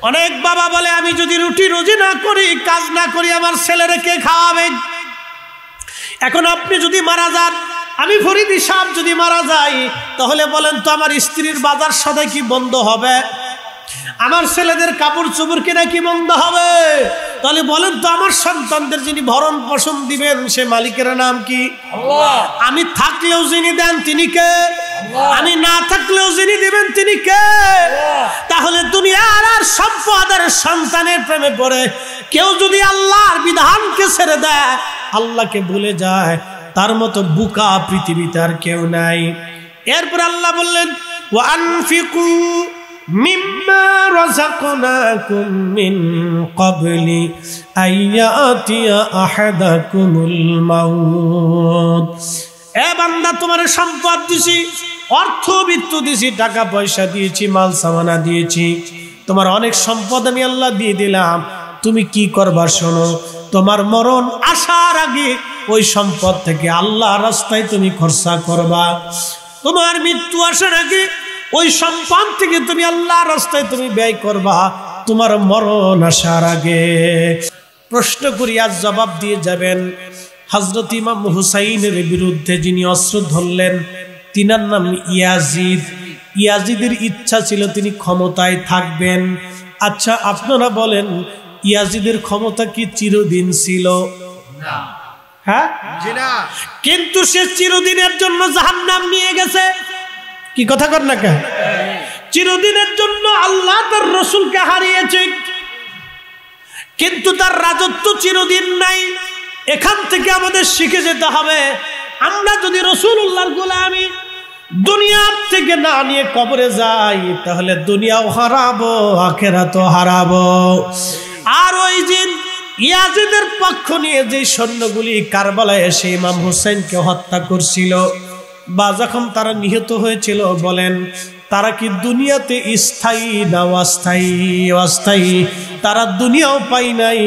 অনেক বাবা বলে আমি যদি রুটি রুজি না করি, কাজ না করি, আমার ছেলেরে কে খাওয়াবে? এখন আপনি যদি মারা যান, আমি ফরিদি সাহেব যদি মারা যাই, তাহলে বলেন তো আমার স্ত্রীর বাজার সদাই কি বন্ধ হবে? আমার ছেলেদের কাপড় চোপড় কেনা কি বন্ধ হবে? তাহলে বলেন তো আমার সন্তানদের যিনি ভরণ পোষণ দিবেন সে মালিকের নাম কি? আল্লাহ। আমি থাকলেও যিনি দেন তিনি কে? আমি না থাকলেও যিনি দিবেন তিনি কে? তাহলে দুনিয়ার আর সম্পদ আর সন্তানের প্রেমে পড়ে কেউ যদি আল্লাহর বিধানকে ছেড়ে দেয়, আল্লাহকে ভুলে যায়, তার মতো বুকা পৃথিবীতে আর কেউ নাই। এরপর আল্লাহ বললেন ওয়ানফিকু মিম্মা রাযাকনাকুম মিন ক্বাবলি আইয়াতিয়া আহাদাকুমুল মাউত। এ বান্দা, তোমার সম্পদ দিছি, অর্থ বিত্ত দিছি, টাকা পয়সা দিয়েছি, মাল সামানা দিয়েছি, তোমার অনেক সম্পদ আমি আল্লাহ দিয়ে দিলাম। তুমি কি করবা শোনো, তোমার মরণ আসার আগে ওই সম্পদ থেকে আল্লাহর রাস্তায় তুমি খরচা করবা। তোমার মৃত্যু আসার আগে ওই সম্পদ থেকে তুমি আল্লাহর রাস্তায় তুমি ব্যয় করবা তোমার মরণ আসার আগে। প্রশ্ন করি, আজ জবাব দিয়ে যাবেন। হযরত ইমাম হুসাইনের বিরুদ্ধে যিনি অস্ত্র ধরলেন, তিনার নাম ইয়াজিদ। ইয়াজিদের ইচ্ছা ছিল তিনি ক্ষমতায় থাকবেন। আচ্ছা আপনারা বলেন, ইয়াজিদের ক্ষমতা কি চিরদিন ছিল? না। হ্যাঁ, কিন্তু সে চিরদিনের জন্য জাহান্নাম নিয়ে গেছে। কি কথা কর না কেন? চিরদিনের জন্য আল্লাহ তার রাসূলকে হারিয়েছে, কিন্তু তার রাজত্ব চিরদিন নাই। এখান থেকে আমাদের শিখে যেতে হবে, আমরা যদি রাসূলুল্লাহর গোলামি দুনিয়ার থেকে না নিয়ে কবরে যাই, তাহলে দুনিয়াও হারাবো, আখিরাতও হারাবো। আর ওই দিন ইয়াজিদের পক্ষ নিয়ে যে সৈন্যগুলি কারবালায় এসে ইমাম হুসাইনকে হত্যা করছিল, বা যখন তারা নিহত হয়েছিল, বলেন তারা কি দুনিয়াতে স্থায়ী না অস্থায়ী? অস্থায়ী। তারা দুনিয়াও পাই নাই,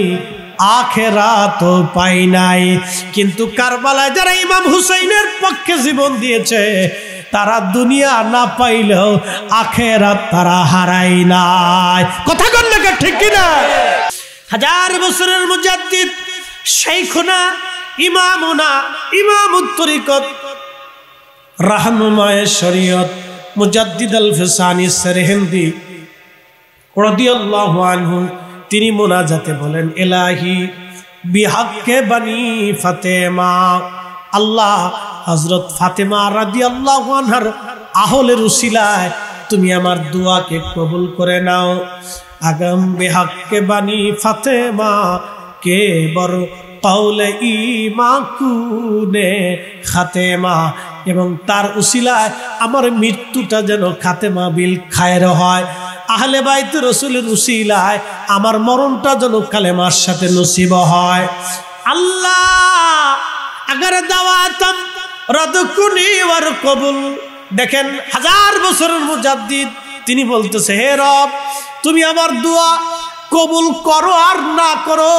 আখিরাতও পাই নাই। কিন্তু কারবালায় যারা ইমাম হুসাইনের পক্ষে জীবন দিয়েছে, তারা দুনিয়া না পাইলেও আখিরাত তারা হারাই নাই। কথা কন না, ঠিক কিনা? হাজার বছরের মুজাদ্দিদ, শাইখুনা, ইমামুনা, ইমামুত তরিকত, রাহনুমায়ে শরীয়ত, মুজাদ্দিদ আল ফিসানি সরহিন্দি রাদিয়াল্লাহু আনহু, তিনি মুনাজাতে বলেন, ইলাহি বিহাক্কে বানি ফাতেমা। আল্লাহ, হযরত ফাতেমা রাদিয়াল্লাহু আনহার আহলের উসিলায় তুমি আমার দোয়াকে কবুল করে নাও। আগাম বিহাক্কে বানি ফাতেমা কে বর কওলে ইমাকুনে খাতেমা, এবং তার উসিলায় আমার মৃত্যুটা যেন খাতেমা বিল খায়ের হয়। আহলে বাইত রাসূলের উসিলায় আমার মরণটা যেন কালেমার সাথে নসিব হয়। আল্লাহ আগার দাওয়াতম রাদকুনি ওয়ার কবুল। দেখেন, হাজার বছরের মুজাদ্দিদ তিনি বলতেছে, হে রব, তুমি আমার দোয়া কবুল করো আর না করো,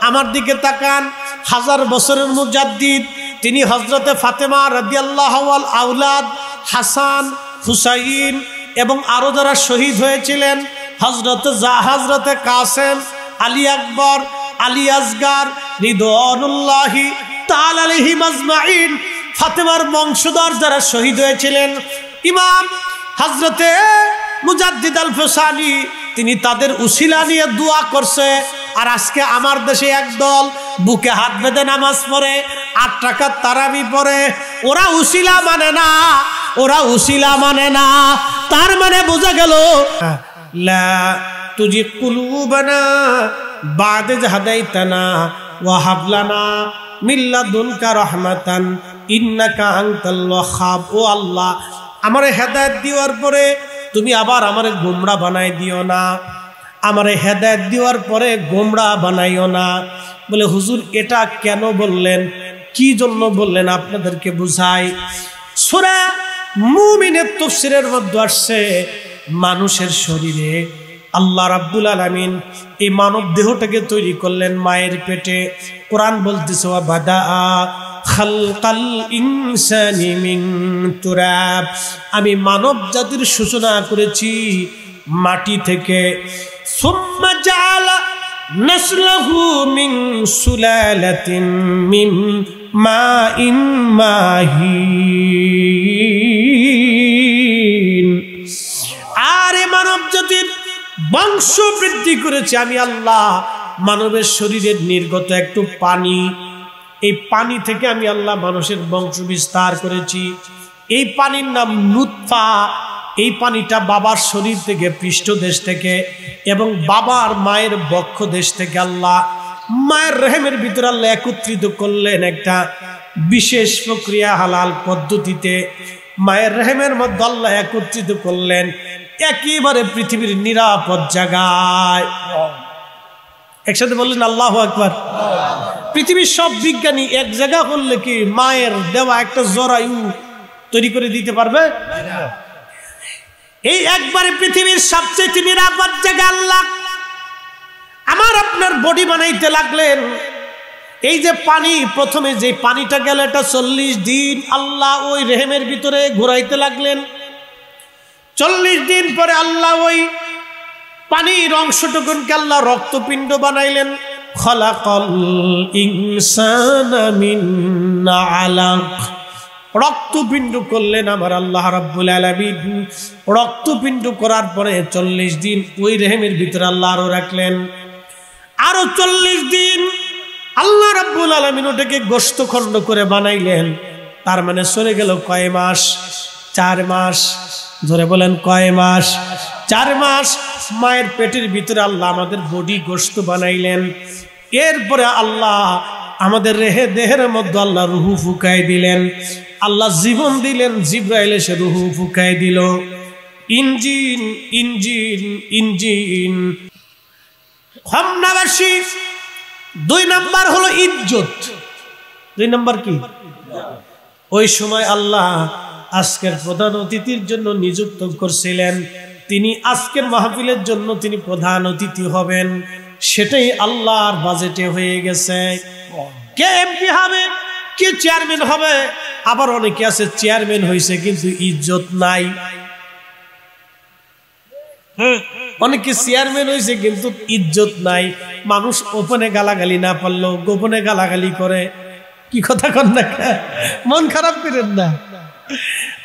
আমার দিকে তাকান। হাজার বছরের মুজাদ্দিদ তিনি হযরতে ফাতেমা রাদিয়াল্লাহু আল আওলাদ হাসান, হুসাইন এবং আরো যারা শহীদ হয়েছিলেন, হযরতে কাসেম, আলী আকবর, আলী আসগার রিদওয়ানুল্লাহি তাআলা আলাইহিম আজমাইন, ফাতেমার বংশধর যারা শহীদ হয়েছিলেন, ইমাম হযরতে মুজাদ্দিদ আল ফিসানি তিনি তাদের উসিলা নিয়ে দোয়া করছে। আর আজকে আমার দেশে একদল বুকে হাত বেঁধে নামাজ পড়ে, 8 রাকাত তারাবি পড়ে, ওরা উসিলা মানে না, ওরা উসিলা মানে না। তার মানে বোঝা গেল, লা তুজি কুলুবানা বাদে হাদাইতানা ওয়া হাবলানা মিল্লাদুনকা রাহমাতান ইন্নাকা আনতাল ওয়াহাব। ও আল্লাহ, আমারে হেদায়েত দেওয়ার পরে তুমি আবার আমারে গোমরা বানাই দিও না, আমারে হেদায়েত দেওয়ার পরে গোমরা বানাইও না। বলে হুজুর এটা কেন বললেন, কি জন্য বললেন, আপনাদেরকে বুঝাই। সূরা মুমিনের তাফসীরের মধ্যে আসছে, মানুষের শরীরে আল্লাহ রাব্বুল আলামিন এই মানব দেহটাকে তৈরি করলেন মায়ের পেটে। কোরআন বলতেছে, ওয়া বাদা খালকাল ইনসানি মিন তুরাব, আমি মানব জাতির সূচনা করেছি মাটি থেকে। সুম্মা জাআলা নাসলাহু মিন সুলালাতিন মিন মাইন মাহিন। আর মানব জাতির বংশ বৃদ্ধি করেছে আমি আল্লাহ মানবের শরীরের নির্গত একটু পানি, এই পানি থেকে আমি আল্লাহ মানুষের বংশ বিস্তার করেছি। এই পানির নাম নুতফা। এই পানিটা বাবার শরীর থেকে, পৃষ্ঠদেশ থেকে এবং বাবার মায়ের বক্ষ দেশ থেকে আল্লাহ মায়ের রহেমের ভিতরে আল্লাহ একত্রিত করলেন একটা বিশেষ প্রক্রিয়া হালাল পদ্ধতিতে। মায়ের রহেমের মধ্যে আল্লাহ একত্রিত করলেন একেবারে পৃথিবীর নিরাপদ জায়গায়। একসাথে বললেন আল্লাহু আকবার। পৃথিবীর সব বিজ্ঞানী এক জায়গা করলে কি মায়ের দেওয়া একটা জরায়ু তৈরি করে দিতে পারবে? এই একবারে পৃথিবীর সবচেয়ে নিরাপদ জায়গা আল্লাহ আমার আপনার বডি বানাইতে লাগলেন। এই যে পানি, প্রথমে যে পানিটা গেল এটা 40 দিন আল্লাহ ওই রেহেমের ভিতরে ঘুরাইতে লাগলেন। 40 দিন পরে আল্লাহ ওই পানির অংশটুকুনকে আল্লাহ রক্তপিণ্ড বানাইলেন। খলাকাল ইনসানা মিন আলাক, রক্তপিণ্ড করলেন আমার আল্লাহ রাব্বুল আলামিন। রক্তপিণ্ড করার পরে 40 দিন ওই রেহেমের ভিতরে আল্লাহ আরো রাখলেন। আরো 40 দিন আল্লাহ রাব্বুল আলামিন ওটাকে গোশতখণ্ড করে বানাইলেন। তার মানে চলে গেল কয় মাস? 4 মাস। ধরে বলেন কয় মাস? 4 মাস মায়ের পেটের ভিতরে আল্লাহ আমাদের বডি গোশত বানাইলেন। এরপরে আল্লাহ আমাদের দেহের মধ্যে আল্লাহ রুহু ফুকাই দিলেন। আল্লাহ জীবন দিলেন, জিব্রাইল এসে রুহু ফুকাই দিল। Engine engine engine. খমনাবাসী 2 নাম্বার হলো ইজ্জত। 2 নাম্বার কি? ওই সময় আল্লাহ আজকের প্রধান অতিথির জন্য নিযুক্ত করছিলেন। তিনি আজকের মাহফিলের জন্য তিনি প্রধান অতিথি হবেন। সেটাই আল্লাহর বাজেটে হয়ে গেছে। কে এমপি হবে, কে চেয়ারম্যান হবে। আবার অনেকে আছে চেয়ারম্যান হয়েছে কিন্তু ইজ্জত নাই। অনেকে চেয়ারম্যান হয়েছে কিন্তু ইজ্জত নাই। মানুষ ওপেনে গালাগালি না পারলেও গোপনে গালাগালি করে। কি কথা কন না, মন খারাপ করেন না।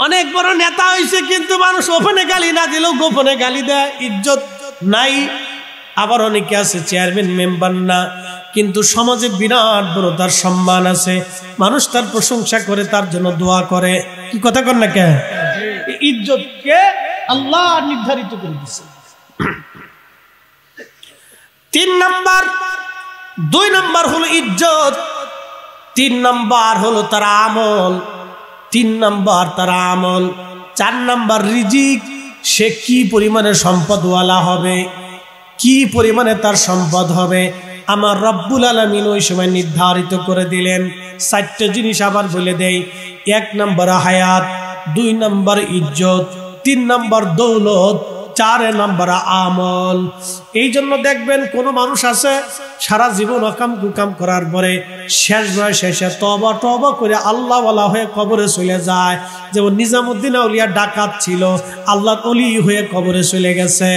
অনেক বড় নেতা হয়েছে কিন্তু মানুষ ওপেনে গালি না দিলেও গোপনে গালি দেয়, ইজ্জত নাই। আবার অনেকে আছে চেয়ারম্যান মেম্বার না কিন্তু সমাজে বিরাট বড় তার সম্মান আছে, মানুষ তার প্রশংসা করে, তার জন্য দোয়া করে। কি কথা কন না কে? ইজ্জতকে আল্লাহ নির্ধারিত করে দিয়েছে। 3 নাম্বার, 2 নাম্বার হলো ইজ্জত, 3 নাম্বার হলো তার আমল, 3 নাম্বার তার আমল। 4 নাম্বার রিজিক। সে কি পরিমাণে সম্পদওয়ালা হবে, কি পরিমাণে তার সম্পদ হবে আমার রব্বুল আলামিন ওই সময় নির্ধারিত করে দিলেন। 4টা জিনিস আবার বলে দেই। 1 নাম্বার হায়াত, 2 নাম্বার ইজ্জত, 3 নাম্বার দৌলত, 4 নাম্বার আমল। এই জন্য দেখবেন কোন মানুষ আছে সারা জীবন অকাম কুকাম করার পরে শেষ বয়সে এসে তওবা তওবা করে আল্লাহ ওয়ালা হয়ে কবরে চলে যায়। যেমন নিজামুদ্দিন আউলিয়া ডাকাত ছিল, আল্লাহর ওলি হয়ে কবরে চলে গেছে।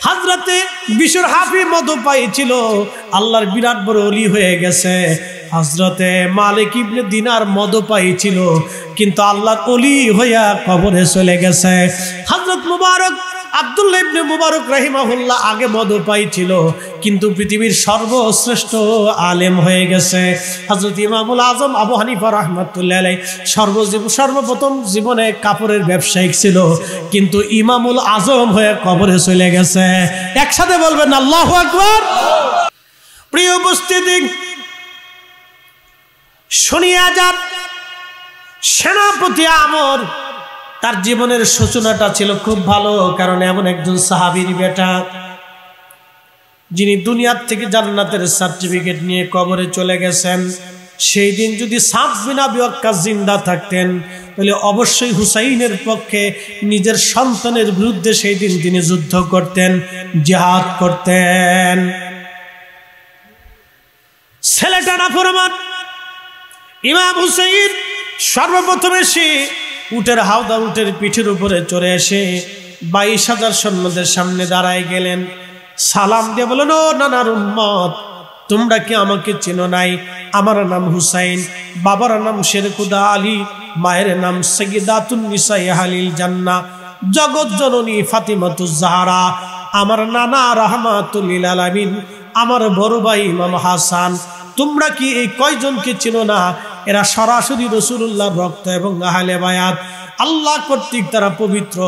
হযরতে বিশর হাফি মদপায়ী ছিল, আল্লাহর বিরাট বড় ওলি হয়ে গেছে। হযরতে মালিক ইবনে দিনার মদপায়ী ছিল কিন্তু আল্লাহর ওলি হইয়া কবরে চলে গেছে। হযরত মুবারক আব্দুল্লাহ ইবনে মুবারক রাহিমাহুল্লাহ আগে মদপায়ী ছিল কিন্তু পৃথিবীর সর্বশ্রেষ্ঠ আলেম হয়ে গেছে। হযরত ইমামুল আজম আবু হানিফা রাহমাতুল্লাহ আলাইহি সর্বপ্রথম জীবনে কাপড়ের ব্যবসায়িক ছিল কিন্তু ইমামুল আজম হয়ে কবরে চলে গেছে। একসাথে বলবেন আল্লাহু আকবার। প্রিয় উপস্থিতি, শুনিয়া যান, সেনাপতি আমর তার জীবনের সূচনাটা ছিল খুব ভালো। কারণ এমন একজন সাহাবীর বেটা যিনি দুনিয়ার থেকে জান্নাতের সার্টিফিকেট নিয়ে কবরে চলে গেছেন। সেই দিন যদি সাদ বিন আবি ওয়াক্কাস জিন্দা থাকতেন তাহলে অবশ্যই হুসাইনের পক্ষে নিজের সন্তানের বিরুদ্ধে সেই দিন তিনি যুদ্ধ করতেন, জিহাদ করতেন। ছেলেটা নাফরমান ইমাম হুসাইন সর্বপ্রথমে সে উটের হাওদা, উটের পিঠের উপরে চড়ে এসে 22,000 সৈন্যদের সামনে দাঁড়ায় গেলেন। সালাম দিয়ে বলেন, ও নানার উম্মত, তোমরা কি আমাকে চেনো নাই? আমার নাম হুসাইন, বাবার নাম শেরকুদা আলী, মায়ের নাম সাইয়্যিদাতুন নিসায়ে আহলিল জান্নাহ, জগৎ জননী ফাতিমাতুজ জাহরা, আমার নানা রাহমাতুল লিল আলামিন, আমার বড় ভাই ইমাম হাসান। তোমরা কি এই কয়জনকে চেনো না? এরা সরাসরি রাসূলুল্লাহর রক্ত এবং আহলে বায়াত, আল্লাহ কর্তৃক তারা পবিত্র।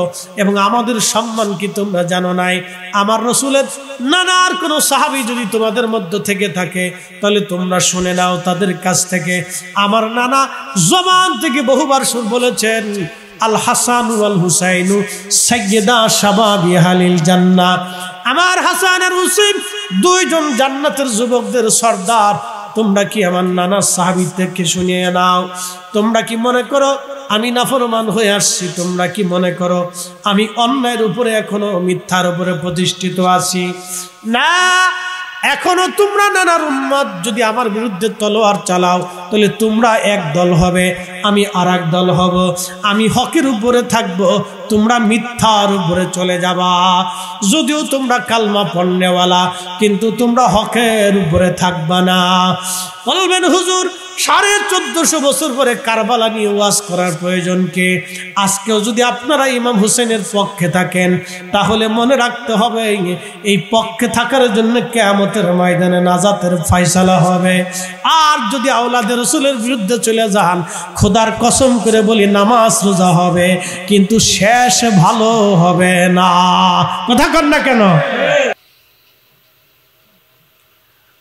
এবং আমাদের সম্মান কি তোমরা জানো নাই? আমার রাসূলের নানার কোনো সাহাবী যদি তোমাদের মধ্যে থেকে থাকে তাহলে তোমরা শুনে নাও তাদের কাছ থেকে। আমার নানা জবান থেকে বহুবার বলেছেন, আল হাসান ওয়াল হুসাইন সাইয়্যিদা শাবাবি আহলিল জান্নাহ। আমার হাসান আর হুসাইন দুইজন জান্নাতের যুবকদের সর্দার। তোমরা কি আমার নানা সাহাবী থেকে শুনিয়ে নাও। তোমরা কি মনে করো আমি নাফরমান হয়ে আসছি? তোমরা কি মনে করো আমি অন্যায়ের উপরে এখনো মিথ্যার উপরে প্রতিষ্ঠিত আছি? না, এখনো তোমরা নানার উম্মত যদি আমার বিরুদ্ধে তলোয়ার চালাও তাহলে তোমরা এক দল হবে, আমি আর এক দল হব। আমি হকের উপরে থাকব, তোমরা মিথ্যার উপরে চলে যাবা। যদিও তোমরা কালমা পড়নেওয়ালা, কিন্তু তোমরা হকের উপরে থাকবা না। বলবেন হুজুর 1450 বছর পরে কারবালা নিয়ে ওয়াজ করার প্রয়োজন কি? আজকেও যদি আপনারা ইমাম হুসেনের পক্ষে থাকেন তাহলে মনে রাখতে হবে এই পক্ষে থাকার জন্য কিয়ামতের ময়দানে নাজাতের ফয়সালা হবে। আর যদি আওলাদে রাসূলের বিরুদ্ধে চলে যান, খোদার কসম করে বলি নামাজ রোজা হবে কিন্তু শেষ ভালো হবে না। কথা কন না কেন?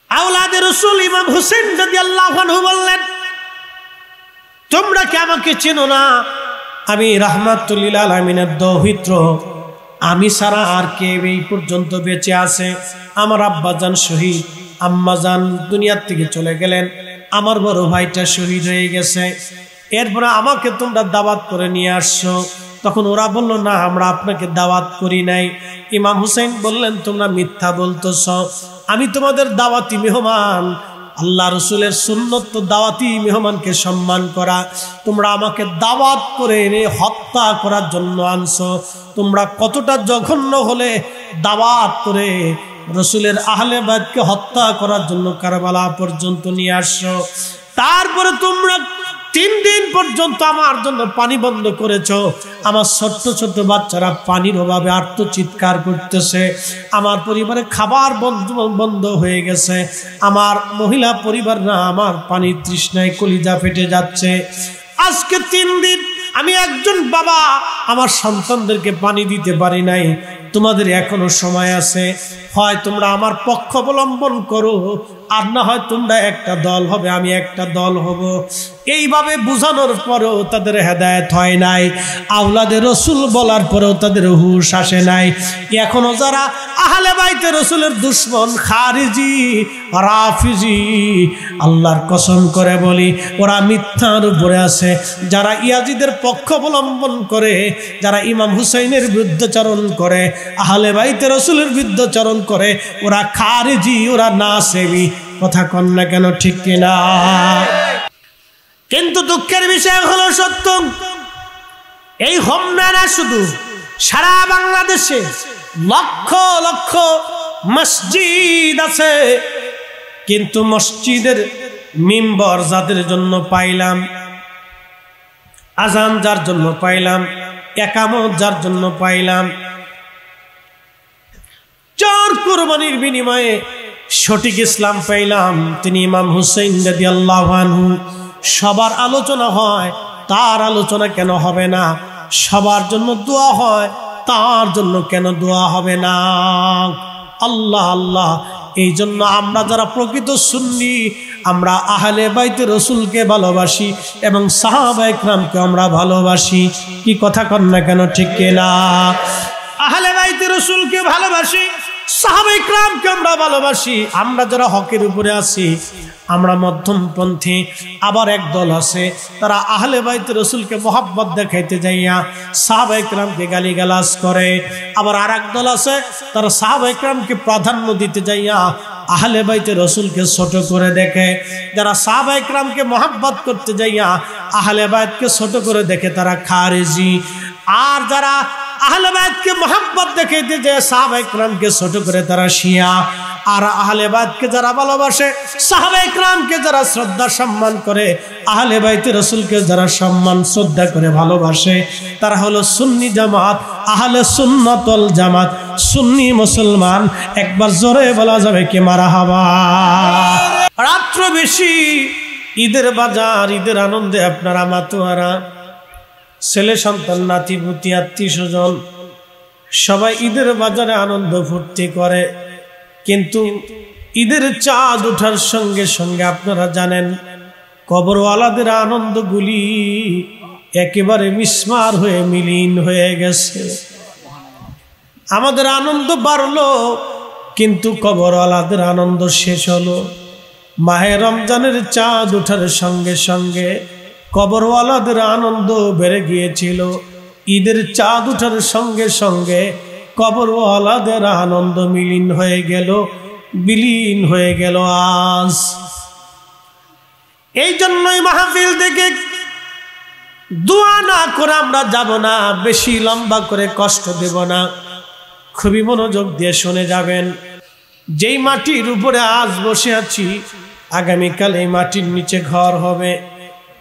আওলাদে রাসূল ইমাম হুসেন রাদিয়াল্লাহু আনহু বললেন, তোমরা কি আমাকে চেনো না? আমি রাহমাতুল লিল আলামিনের দৌহিত্র, আমি ছাড়া আর কে এই পর্যন্ত বেঁচে আছে? আমার আব্বাজান শহীদ, আম্মাজান দুনিয়ার থেকে চলে গেলেন, আমার বড় ভাইটা শহীদ হয়ে গেছে। এরপরে আমাকে তোমরা দাওয়াত করে নিয়ে আসছো। তখন ওরা বলল, না, আমরা আপনাকে দাওয়াত করি নাই। ইমাম হুসেন বললেন, তোমরা মিথ্যা বলতেছ, আমি তোমাদের দাওয়াতি মেহমান। আল্লাহ রসুলের সুন্নত তো দাওয়াতি মেহমানকে সম্মান করা। তোমরা আমাকে দাওয়াত করে এনে হত্যা করার জন্য আনছো। তোমরা কতটা জঘন্য হলে দাওয়াত করে রসুলের আহলে বাইতকে হত্যা করার জন্য কারবালা পর্যন্ত নিয়ে আসছো। তারপরে তোমরা 3 দিন পর্যন্ত আমার জন্য পানি বন্ধ করেছো। আমার ছোট্ট ছোট্ট বাচ্চারা পানির অভাবে আর্তচিৎকার করতেছে। আমার পরিবারে খাবার বন্ধ হয়ে গেছে। আমার মহিলা পরিবাররা আমার পানির তৃষ্ণায় কলিজা ফেটে যাচ্ছে। আজকে 3 দিন আমি একজন বাবা আমার সন্তানদেরকে পানি দিতে পারি নাই। তোমাদের এখনো সময় আছে, হয় তোমরা আমার পক্ষ অবলম্বন করো, আর না হয় তোমরা একটা দল হবে, আমি একটা দল হব। এইভাবে বুঝানোর পরেও তাদের হেদায়েত হয় নাই। আওলাদে রসুল বলার পরেও তাদের হুশ আসে নাই। এখনো যারা আহলে বাইতে রসুলের দুশ্মন, খারিজি, রাফিজি, আল্লাহর কসম করে বলি ওরা মিথ্যার উপরে আছে। যারা ইয়াজিদের পক্ষ অবলম্বন করে, যারা ইমাম হুসাইনের বিরুদ্ধাচরণ করে, আহলে বাইতে রসুলের বিরুদ্ধাচরণ করে, ওরা খারিজি, ওরা নাসেবি। কথা কন না কেন? ঠিক কিনা? কিন্তু দুঃখের বিষয় হলো সত্য, এই হোমনা শুধু সারা বাংলাদেশে লক্ষ লক্ষ মসজিদ আছে, কিন্তু মসজিদের মিম্বর যাদের জন্য পাইলাম, আজান যার জন্য পাইলাম, একামত যার জন্য পাইলাম, চার কুরবানির বিনিময়ে সঠিক ইসলাম পাইলাম, তিনি ইমাম হুসাইন রাদিয়াল্লাহু আনহু। সবার আলোচনা হয়, তার আলোচনা কেন হবে না? সবার জন্য দোয়া হয়, তার জন্য কেন দোয়া হবে না? আল্লাহ আল্লাহ। এই জন্য আমরা যারা প্রকৃত সুন্নি, আমরা আহলে বাইতে রসুলকে ভালোবাসি এবং সাহাবা ইকরামকে আমরা ভালোবাসি। কি কথা কন না কেন? ঠিক কিনা? আহলে বাইতে রসুলকে ভালোবাসি, সাহাবা ইকরামকে আমরা ভালোবাসি। আমরা যারা হকের উপরে আছি, আমরা মধ্যমপন্থী। আবার এক দল আছে, তারা আহলে বাইতে রসুলকে মহব্বত দেখাইতে যাইয়া সাহাবা ইকরামকে গালিগালাজ করে। আবার আর এক দল আছে, তারা সাহাবা ইকরামকে প্রাধান্য দিতে যাইয়া আহলে বাইতে রসুলকে ছোট করে দেখে। যারা সাহাবা ইকরামকে মহব্বত করতে যাইয়া আহলে বাইতকে ছোট করে দেখে, তারা খারিজি। আর যারা আহলে বাইতকে মোহাব্বত দেখাইতে যে সাহাবা ইকরামকে ছোট করে তারা শিয়া, আর আহলে বাইতকে যারা ভালোবাসে, সাহাবা ইকরামকে যারা শ্রদ্ধা সম্মান করে, আহলে বাইতে রাসূলকে যারা সম্মান শ্রদ্ধা করে ভালোবাসে, তারা হলো সুন্নি জামাত, আহলে সুন্নাত ওয়াল জামাত, সুন্নি মুসলমান। একবার জোরে বলা যাবে কি মারহাবা। রাত্র বেশি, ঈদের বাজার, ঈদের আনন্দে আপনারা মাতোয়ারা, ছেলে সন্তান, নাতি পুতি, আত্মীয় স্বজন সবাই ঈদের বাজারে আনন্দ ফুর্তি করে। কিন্তু ঈদের চাঁদ ওঠার সঙ্গে সঙ্গে আপনারা জানেন কবরওয়ালাদের আনন্দগুলি একেবারে মিসমার হয়ে মিলিন হয়ে গেছে। আমাদের আনন্দ বাড়লো, কিন্তু কবরওয়ালাদের আনন্দ শেষ হলো। মাহে রমজানের চাঁদ ওঠার সঙ্গে সঙ্গে কবরওয়ালাদের আনন্দ বেড়ে গিয়েছিল। ঈদের চাঁদ ওঠার সঙ্গে সঙ্গে কবরওয়ালাদের আনন্দ বিলীন হয়ে গেল আজ। এই জন্যই মাহফিল থেকে দোয়া না করে আমরা যাব না, বেশি লম্বা করে কষ্ট দেব না, খুবই মনোযোগ দিয়ে শুনে যাবেন। যেই মাটির উপরে আজ বসে আছি, আগামীকাল এই মাটির নিচে ঘর হবে।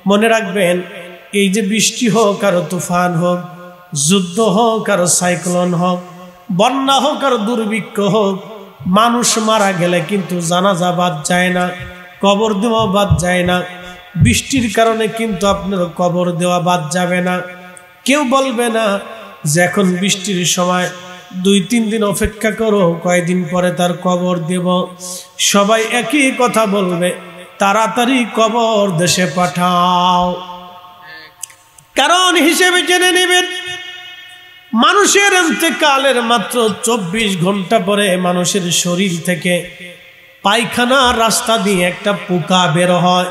মনে রাখবেন, এই যে বৃষ্টি হোক আর তুফান হোক, যুদ্ধ হোক আর সাইক্লোন হোক, বন্যা হোক আর দুর্ভিক্ষ হোক, মানুষ মারা গেলে কিন্তু জানাজা বাদ যায় না, কবর দেওয়া বাদ যায় না। বৃষ্টির কারণে কিন্তু আপনার কবর দেওয়া বাদ যাবে না। কেউ বলবে না যে এখন বৃষ্টির সময় 2-3 দিন অপেক্ষা করো, কয়েকদিন পরে তার কবর দেব। সবাই একই কথা বলবে, তাড়াতাড়ি কবর দেশে পাঠাও। কারণ হিসেবে জেনে নেবেন, মানুষের ইন্তেকালের মাত্র 24 ঘন্টা পরে মানুষের শরীর থেকে পায়খানা রাস্তা দিয়ে একটা পোকা বের হয়।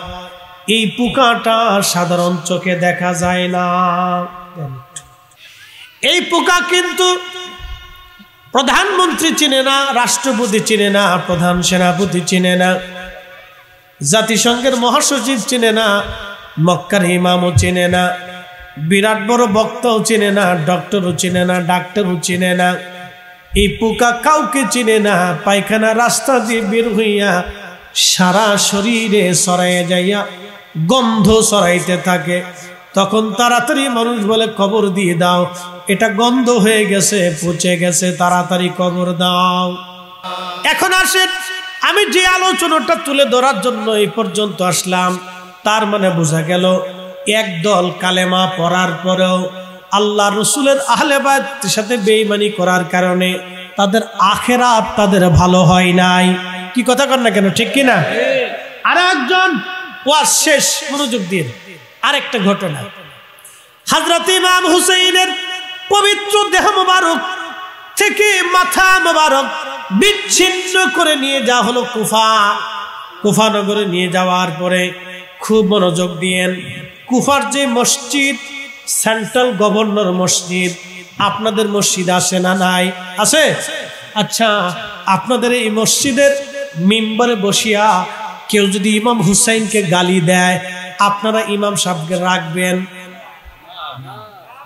এই পোকাটা সাধারণ চোখে দেখা যায় না। এই পোকা কিন্তু প্রধানমন্ত্রী চিনে না, রাষ্ট্রপতি চিনে না, প্রধান সেনাপতি চিনে না, জাতিসংঘের মহাসচিব চিনে না, মক্কার ইমামও চিনে না, বিরাট বড় বক্তাও চিনে না, ডক্টরও চিনে না, ডাক্তারও চিনে না। এই পোকা কাউকে চিনে না। পায়খানা রাস্তা দিয়ে বের হইয়া সারা শরীরে ছড়াইয়া যাইয়া গন্ধ ছড়াইতে থাকে। তখন তাড়াতাড়ি মানুষ বলে কবর দিয়ে দাও, এটা গন্ধ হয়ে গেছে, পচে গেছে, তাড়াতাড়ি কবর দাও। এখন আসেন, আমি যে আলোচনাটা তুলে ধরার জন্য এই পর্যন্ত আসলাম, তার মানে বোঝা গেল একদল কালেমা পড়ার পরেও আল্লাহ রসুলের আহলে বাইতের সাথে বেঈমানি করার কারণে তাদের আখিরাত তাদের ভালো হয় নাই। কি কথা কর না কেন, ঠিক কিনা? আর একজন ওয়াজ শেষ, মনোযোগ দিয়ে আরেকটা ঘটনা। হযরত ইমাম হুসাইনের পবিত্র দেহ মোবারক থেকে মাথা মোবারক বিচ্ছিন্ন করে নিয়ে যাওয়া হলো কুফা নগরে। নিয়ে যাওয়ার পরে খুব মনোযোগ দিয়েন, কুফার যে মসজিদ, সেন্ট্রাল গভর্নর মসজিদ, আপনাদের মসজিদ আছে না নাই? আছে। আচ্ছা, আপনাদের এই মসজিদের মিম্বরে বসিয়া কেউ যদি ইমাম হুসাইনকে গালি দেয়, আপনারা ইমাম সাহেবকে রাখবেন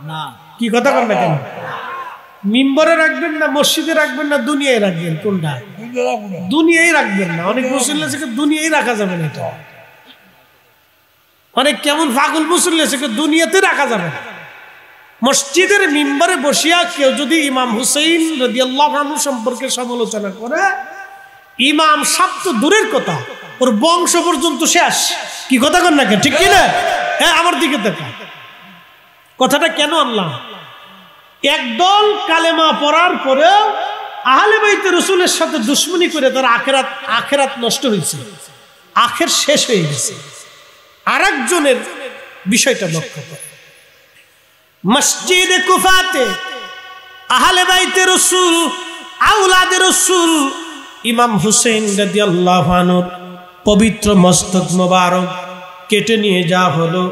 না? কি কথা বলবে কেন? মিম্বরে রাখবেন না, মসজিদে রাখবেন না, দুনিয়ায় রাখবেন? কোনটা? দুনিয়ায় রাখবেন না। অনেক মুসল্লি আছে দুনিয়ায় রাখা যাবে না, এটা অনেক কেমন পাগল মুসল্লি আছে দুনিয়াতে রাখা যাবে না। মসজিদের মিম্বরে বসিয়া কেউ যদি ইমাম হুসাইন রাদিয়াল্লাহু আনহু সম্পর্কে সমালোচনা করে, ইমাম সাহেব তো দূরের কথা, ওর বংশ পর্যন্ত শেষ। কি কথা কর না কেন, ঠিক কিনা? হ্যাঁ, আমার দিকে দেখা। কথাটা কেন আনলাম? একদল কালেমা পড়ার পরেও আহলে বাইতে রাসূলের সাথে দুশমনি করে তার আখিরাত নষ্ট হয়েছে, আখির শেষ হয়ে গেছে। আরেকজনের বিষয়টা লক্ষ্য করে, মসজিদে কুফাতে আহলে বাইতে রাসূল, আওলাদে রাসূল ইমাম হুসাইন রাদিয়াল্লাহু আনহু পবিত্র মস্তক মোবারক কেটে নিয়ে যাওয়া হলো।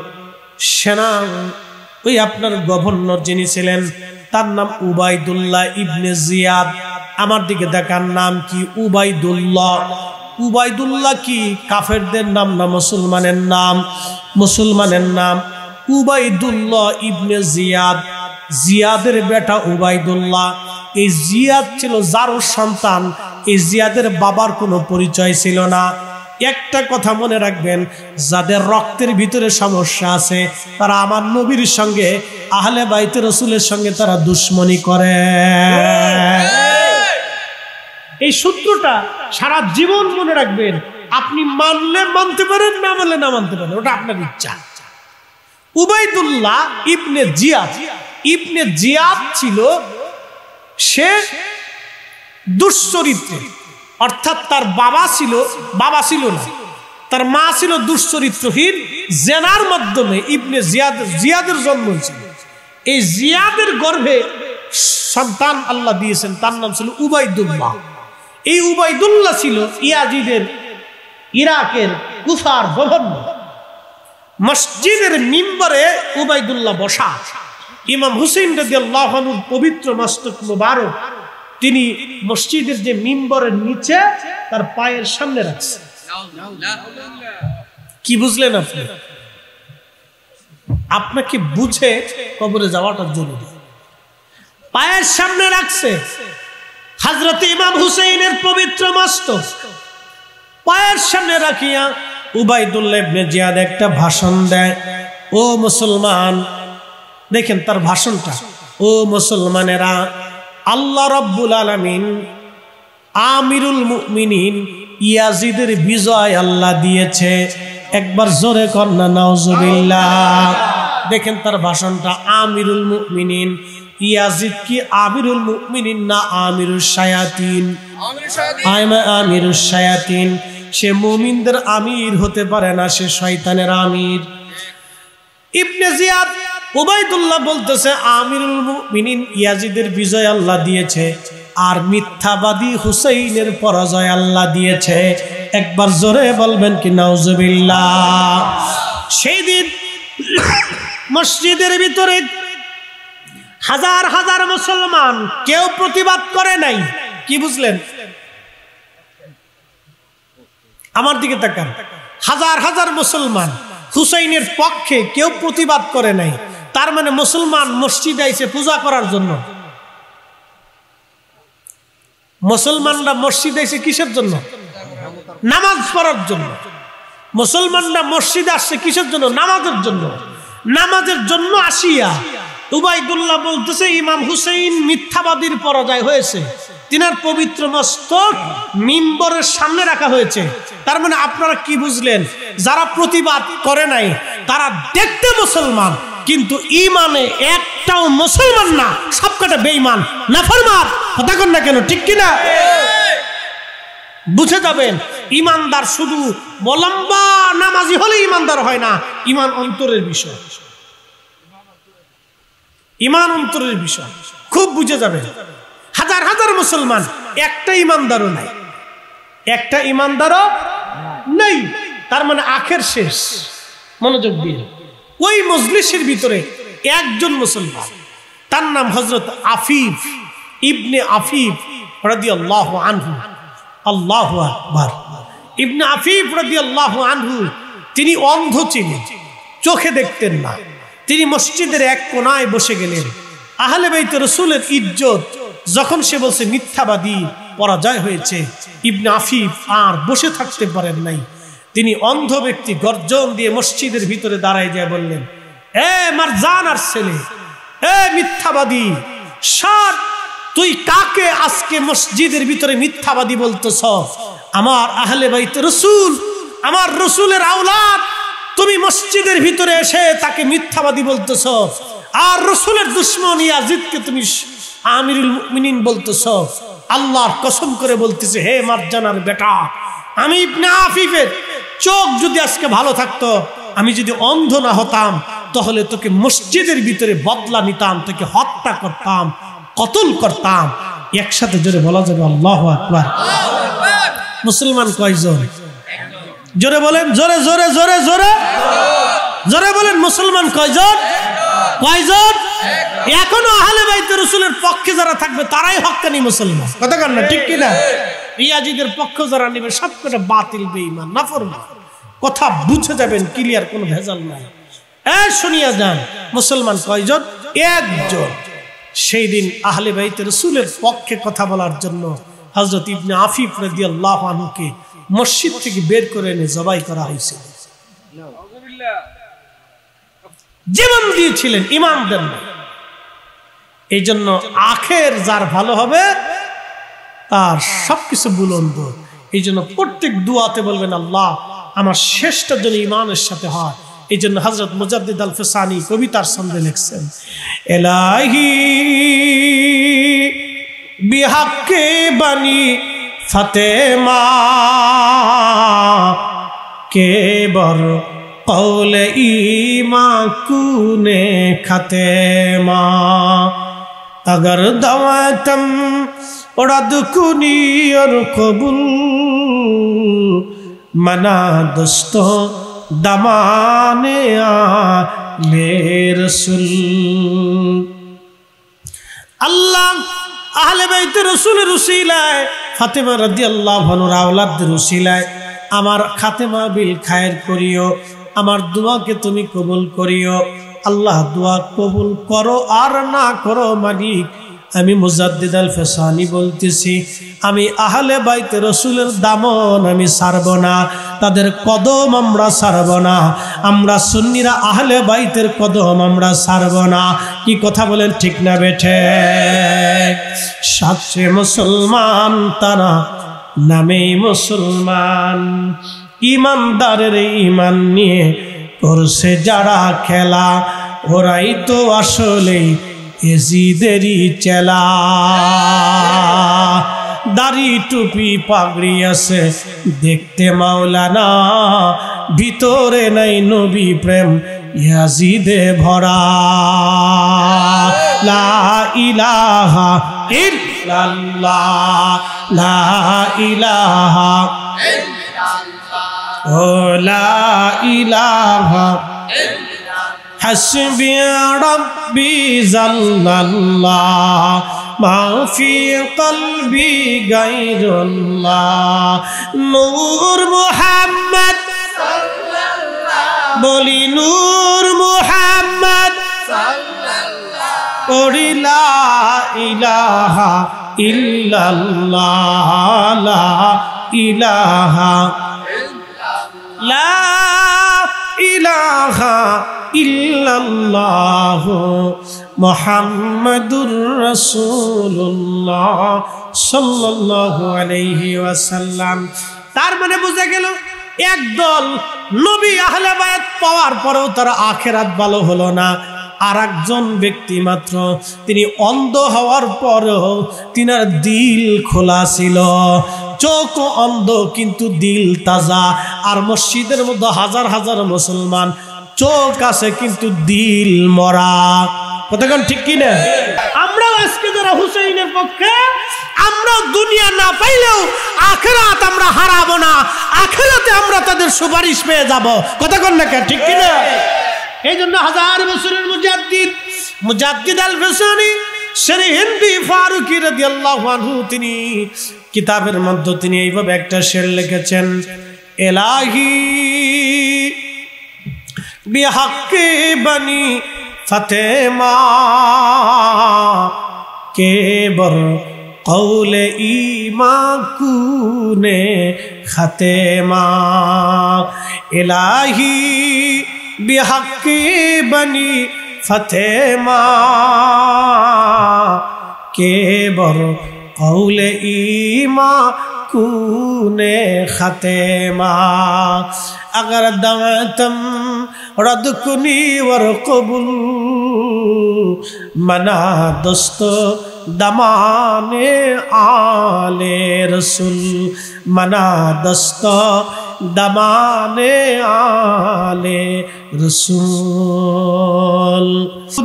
সেনা ওই আপনার গভর্নর যিনি ছিলেন, তার নাম উবাইদুল্লাহ ইবনে জিয়াদ। আমার দিকে দেখার নাম কি? উবাইদুল্লাহ। উবাইদুল্লাহ কি কাফেরদের নাম না মুসলমানের নাম? মুসলমানের নাম। উবাইদুল্লাহ ইবনে জিয়াদ জিয়াদের বেটা উবাইদুল্লাহ। এই জিয়াদ ছিল জারুর সন্তান। এই জিয়াদের বাবার কোনো পরিচয় ছিল না। একটা কথা মনে রাখবেন, যাদের রক্তের ভিতরে সমস্যা আছে তারা আমার নবীর সঙ্গে, আহলে বাইতে রাসূলের সঙ্গে তারা দুশমনি করে। এই সূত্রটা সারা জীবন মনে রাখবেন। আপনি মানলে মানতে পারেন, না মানলে না মানতে পারেন, ওটা আপনার ইচ্ছা। উবাইদুল্লাহ ইবনে জিয়াদ, ইবনে জিয়াদ ছিল সে দুশ্চরিত্রের, অর্থাৎ তার বাবা ছিল না, তার মা ছিল দুশ্চরিত্রহীন। জেনার মাধ্যমে ইবনে জিয়াদের জন্ম হয়েছিল। এই জিয়াদের গর্ভে সন্তান আল্লাহ দিয়েছেন, তার নাম ছিল উবাইদুল্লাহ। এই উবাইদুল্লাহ ছিল ইয়াজিদের ইরাকের কুফার গভর্নর। মসজিদের মিম্বরে উবাইদুল্লাহ বসা। ইমাম হুসেইন রাদিয়াল্লাহু আনহুর পবিত্র মস্তক মুবারক তিনি মসজিদের যে মিম্বরের নিচে তার পায়ের সামনে রাখছে। কি বুঝলেন আপনি? আপনাকে বুঝে কবরে যাওয়াটা জরুরি। পায়ের সামনে রাখছে হযরত ইমাম হুসেইনের পবিত্র মস্তক। পায়ের সামনে রাখিয়া উবাইদুল্লাহ ইবনে জিয়াদ একটা ভাষণ দেয়। ও মুসলমান, দেখেন তার ভাষণটা। ও মুসলমানেরা, আল্লাহ রাব্বুল আলামিন আমিরুল মুমিনিন ইয়াজিদের বিজয় আল্লাহ দিয়েছে। একবার জোরে কর না নাউজুবিল্লাহ। দেখেন তার ভাষণটা। আমিরুল মুমিনিন, ইয়াজিদ কি আমিরুল মুমিনিন না আমিরুশ শায়াতিন? আমিরুশ শায়াতিন। সে মুমিনদের আমির হতে পারে না, সে শয়তানের আমির। ইবনে জিয়াদ উবাইদুল্লাহ বলতেছে আমিরুল মুমিনিন ইয়াজিদের বিজয় আল্লাহ দিয়েছে, আর মিথ্যাবাদী হুসাইনের পরাজয় আল্লাহ দিয়েছে। একবার জোরে বলবেন কি নাউজুবিল্লাহ। সেই দিন মসজিদের ভিতরে হাজার হাজার মুসলমান, কেউ প্রতিবাদ করে নাই। কি বুঝলেন? আমার দিকে তাকান। হাজার হাজার মুসলমান হুসাইনের পক্ষে, কেউ প্রতিবাদ করে নাই। তার মানে মুসলমান মসজিদে আইছে পূজা করার জন্য। মুসলমানরা মসজিদে আইছে কিসের জন্য? নামাজ পড়ার জন্য। মুসলমানরা মসজিদে আসছে কিসের জন্য? নামাজের জন্য। নামাজের জন্য আসিয়া উবাইদুল্লাহ বলতেছে ইমাম হুসাইন মিথ্যাবাদীর পরাজয় হয়েছে, তিনার পবিত্র মস্তক মিম্বরের সামনে রাখা হয়েছে। তার মানে আপনারা কি বুঝলেন? যারা প্রতিবাদ করে নাই তারা দেখতে মুসলমান, কিন্তু ইমানে একটাও মুসলমান না, সবকটা বেঈমান নাফরমান। কথা কন না কেন? ঠিক কিনা? বুঝে যাবেন ইমানদার শুধু লম্বা নামাজি হলে ইমানদার হয় না। ইমান অন্তরের বিষয়, ইমান অন্তরের বিষয় খুব বুঝে যাবে। হাজার হাজার মুসলমান, একটা ইমানদারও নাই, একটা ইমানদারও নেই। তার মানে আখের শেষ। মনোযোগ দিয়ে ওই মজলিসের ভিতরে একজন মুসলমান, তার নাম হযরত আফিফ ইবনে আফিফ রাদিয়াল্লাহু আনহু। আল্লাহু আকবার। ইবনে আফিফ রাদিয়াল্লাহু আনহু তিনি অন্ধ ছিলেন, চোখে দেখতেন না। তিনি মসজিদের এক কোনায় বসে গেলেন। আহলে বাইতে রাসূলের ইজ্জত যখন সে বলছে মিথ্যাবাদী পরাজয় হয়েছে, ইবনে আফিফ আর বসে থাকতে পারেন নাই। তিনি অন্ধ ব্যক্তি গর্জন দিয়ে মসজিদের ভিতরে দাঁড়ায় যায় বললেন, এ মারজানার ছেলে, এ মিথ্যাবাদী, সাত তুই কাকে আজকে মসজিদের ভিতরে মিথ্যাবাদী বলতেছ? আমার আহলে বাইতে রাসূল, আমার রাসূলের আওলাদ, তুমি মসজিদের ভিতরে এসে তাকে মিথ্যাবাদী বলতেছ, আর রাসূলের দুশমন ইয়াজিদকে তুমি আমিরুল মুমিনিন বলতেছ। আল্লাহর কসম করে বলতেছে, হে মারজানার বেটা, আমি ইবনে আফিফের চোখ যদি আজকে ভালো থাকতো, আমি যদি অন্ধ না হতাম, তাহলে তোকে মসজিদের ভিতরে বদলা নিতাম, তোকে হত্যা করতাম, কতল করতাম। একসাথে জোরে বলা যাবে আল্লাহু আকবার। মুসলমান কয়জন? জোরে বলেন, জোরে জোরে জোরে জোরে জোরে বলেন, মুসলমান কয়জন? কয়জন? এখনো আহলে বাইতে রাসূলের পক্ষে যারা থাকবে তারাই হক্কানি মুসলমান। কথা কন না? ঠিক কিনা? ইয়াজিদের পক্ষ যারা নেবে সবকটা বাতিল, বেঈমান, নাফরমান। কথা বুঝে যাবেন, ক্লিয়ার, কোনো ভেজাল নাই। শুনিয়া যান, মুসলমান কয়জন? একজন সেই দিন আহলে বাইত রাসূলের পক্ষে কথা বলার জন্য হযরত ইবনে আফিফ রাদিয়াল্লাহু আনহুকে মসজিদ থেকে বের করে এনে জবাই করা হয়েছিল। জীবন দিয়েছিলেন, ইমান দেন না। এই জন্য আখের যার ভালো হবে তার সবকিছু বুলন্দ। এই জন্য প্রত্যেক দুয়াতে বলবেন আল্লাহ আমার শেষটা যেন ইমানের সাথে হয়। এই জন্য হযরত মুজাদ্দিদ আল ফিসানি কবিতার ছন্দে লিখছেন, এলাহি বিহাক্কে বানি ফাতেমা কেবর কৌলে ইমা কুনে খাতেমা अगर दवातम उड़द कुनी और कबूल मना दोस्तों दमाने आले रसूल। अल्लाह आहले बैत रसूलेर उसीलाय फातिमा रादियाल्लाहु अन्हार औलादদের उसीलाয় আমার খাতেমা বিল খায়ের করিও, আমার দোয়াকে তুমি কবুল করিও। আল্লাহ দোয়া কবুল করো আর না করো মালিক, আমি মুজাদ্দিদ আল ফিসানি বলতেছি, আমি আহলে বাইত রাসূলের দামন আমি ছাড়ব না, তাদের কদম আমরা ছাড়ব না। আমরা সুন্নিরা আহলে বাইতের কদম আমরা ছাড়ব না। কি কথা বলেন, ঠিক না বেঠে? সাচ্ছে মুসলমান তারা নামে মুসলমান, ইমানদারের ইমান নিয়ে করছে যারা খেলা, ওরাই তো আসলে এজিদেরই চেলা। দাড়ি টুপি পাগড়ি আছে দেখতে মাওলানা, ভিতরে নাই নবী প্রেম ইয়াজিদে ভরা। লা ইলাহা ইল্লাল্লাহ, লা ইলাহা ইল্লাল্লাহ, ও লা ইলাহা হাসবি রাব্বি জাল্লাল্লাহ, মা ফি কলবি গায়রুল্লাহ। নূর মুহাম্মদ সাল্লাল্লাহ, বলি নূর মুহাম্মদ সাল্লাল্লাহ, ওরে লা ইলাহা ইল্লাল্লাহ, লা ইলাহা লা ইলাহা ইল্লাল্লাহ মুহাম্মাদুর রাসূলুল্লাহ সাল্লাল্লাহু আলাইহি ওয়াসাল্লাম। তার মানে বোঝা গেল একদল নবী আহলে বায়াত পাওয়ার পরেও তার আখিরাত ভালো হলো না। আর একজন ব্যক্তি মাত্র, তিনি অন্ধ হওয়ার পরেও তিনার দিল খোলা ছিল, চোখ অন্ধ কিন্তু দিল তাজা। আর মসজিদের মধ্যে হাজার হাজার মুসলমান, চোখ আছে কিন্তু দিল মরা। কতক্ষণ ঠিক কিনা? আমরা আজকে যারা হুসাইনের পক্ষে, আমরা দুনিয়া না পাইলেও আখিরাত আমরা হারাবো না, আখিরাতে আমরা তাদের সুপারিশ পেয়ে যাব। কতক্ষণ না ঠিক কিনা? এই জন্য হাজার বছরের মুজাদ্দিদ আল ফিসানি শেরে হিন্দি ফারুকি রাদিয়াল্লাহু আনহু, তিনি কিতাবের মধ্যে তিনি এইভাবে একটা শের লিখেছেন, এলাহি বিহাক্কে বানি ফাতেমা কেবর কৌলে ইমা কুনে খাতেমা। এলাহি বিহাক্কে বানি ফাতেমা কেবর কৌলে ইমা কুনে খাতেমা। अगर दवातम रद कुनी वर कबूल मना दोस्तो दमाने आले रसूल, मना दोस्तो दमाने आले रसूल।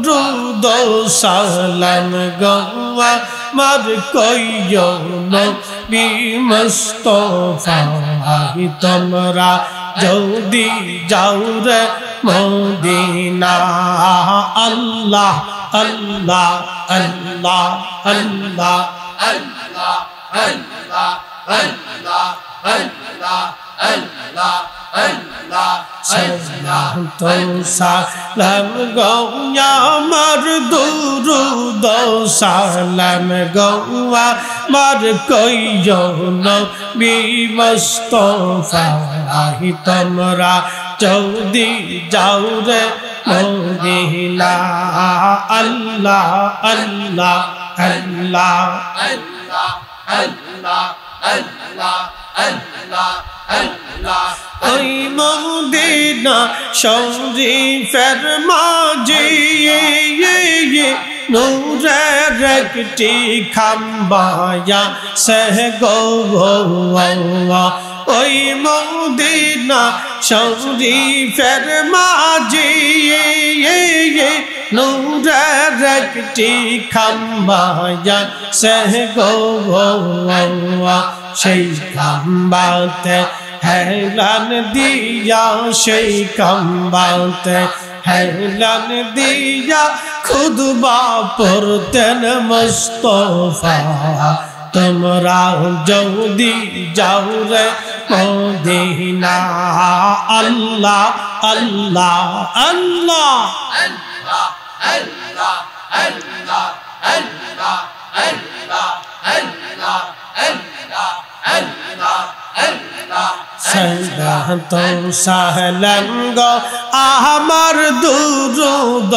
दुरूद सलाम गवा मर कोइयो नबी मुस्तफा तमरा जल्दी जाओ रे मदीना। अल्लाह अल्लाह अल्लाह अल्लाह अल्लाह अल्लाह अल्लाह अल्लाह अल्लाह তো সালাম গো আমার দুরুদ সালাম গো আমার কইও নবী মুস্তাফা তোমরা যদি যাও রে মদিনা আল্লাহ আল্লাহ আল্লাহ আল্লাহ আল্লাহ আল্লাহ আল্লাহ ওই মদিনা শরীফের মাঝে নূরের একটি খাম্বায়া সহ গো ওই মদিনা শরীফের মাঝে নূরের একটি খাম্বায়া সহ গো সেই খাম্বাতে হেলান দিয়া সেই খাম্বাতে হেলান দিয়া খুদবা পড়তেন মুস্তাফা তোমরা যদি যাও রে মদিনা আল্লাহ আল্লাহ আল্লাহ আল্লাহ আল্লাহ আল্লাহ আল্লাহ আল্লাহ আল্লাহ আল্লাহ আল্লাহ আল্লাহ সালাতো সালাম গো আমার দুরুদ